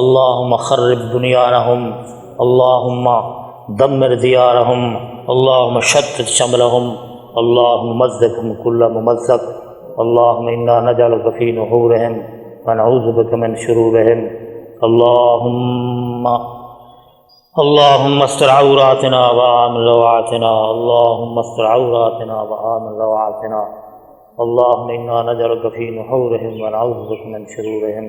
Speaker 1: اللہم خرب بنیانہم، اللہم دمر دیارہم، اللہم شتت شملہم، اللہم مزقہم کل ممزق، اللہم انا نجعلک فی نحورہم ونعوذ بک من شرورہم، اللہم استر عوراتنا وآمن روعاتنا، اللہم استر عوراتنا وآمن روعاتنا، اللہم انا نجعلک فی نحورہم ونعوذ بک من شرورہم۔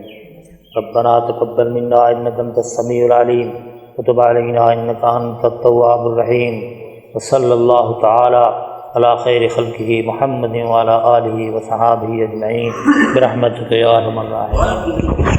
Speaker 1: ربنا تقبل منا انک انت السمیع العلیم وتب علینا انک انت التواب الرحیم، وصلی اللہ تعالی علی خیر خلقہ محمد وعلی آلہ وصحابہ اجمعین برحمتک یا ارحم الراحمین۔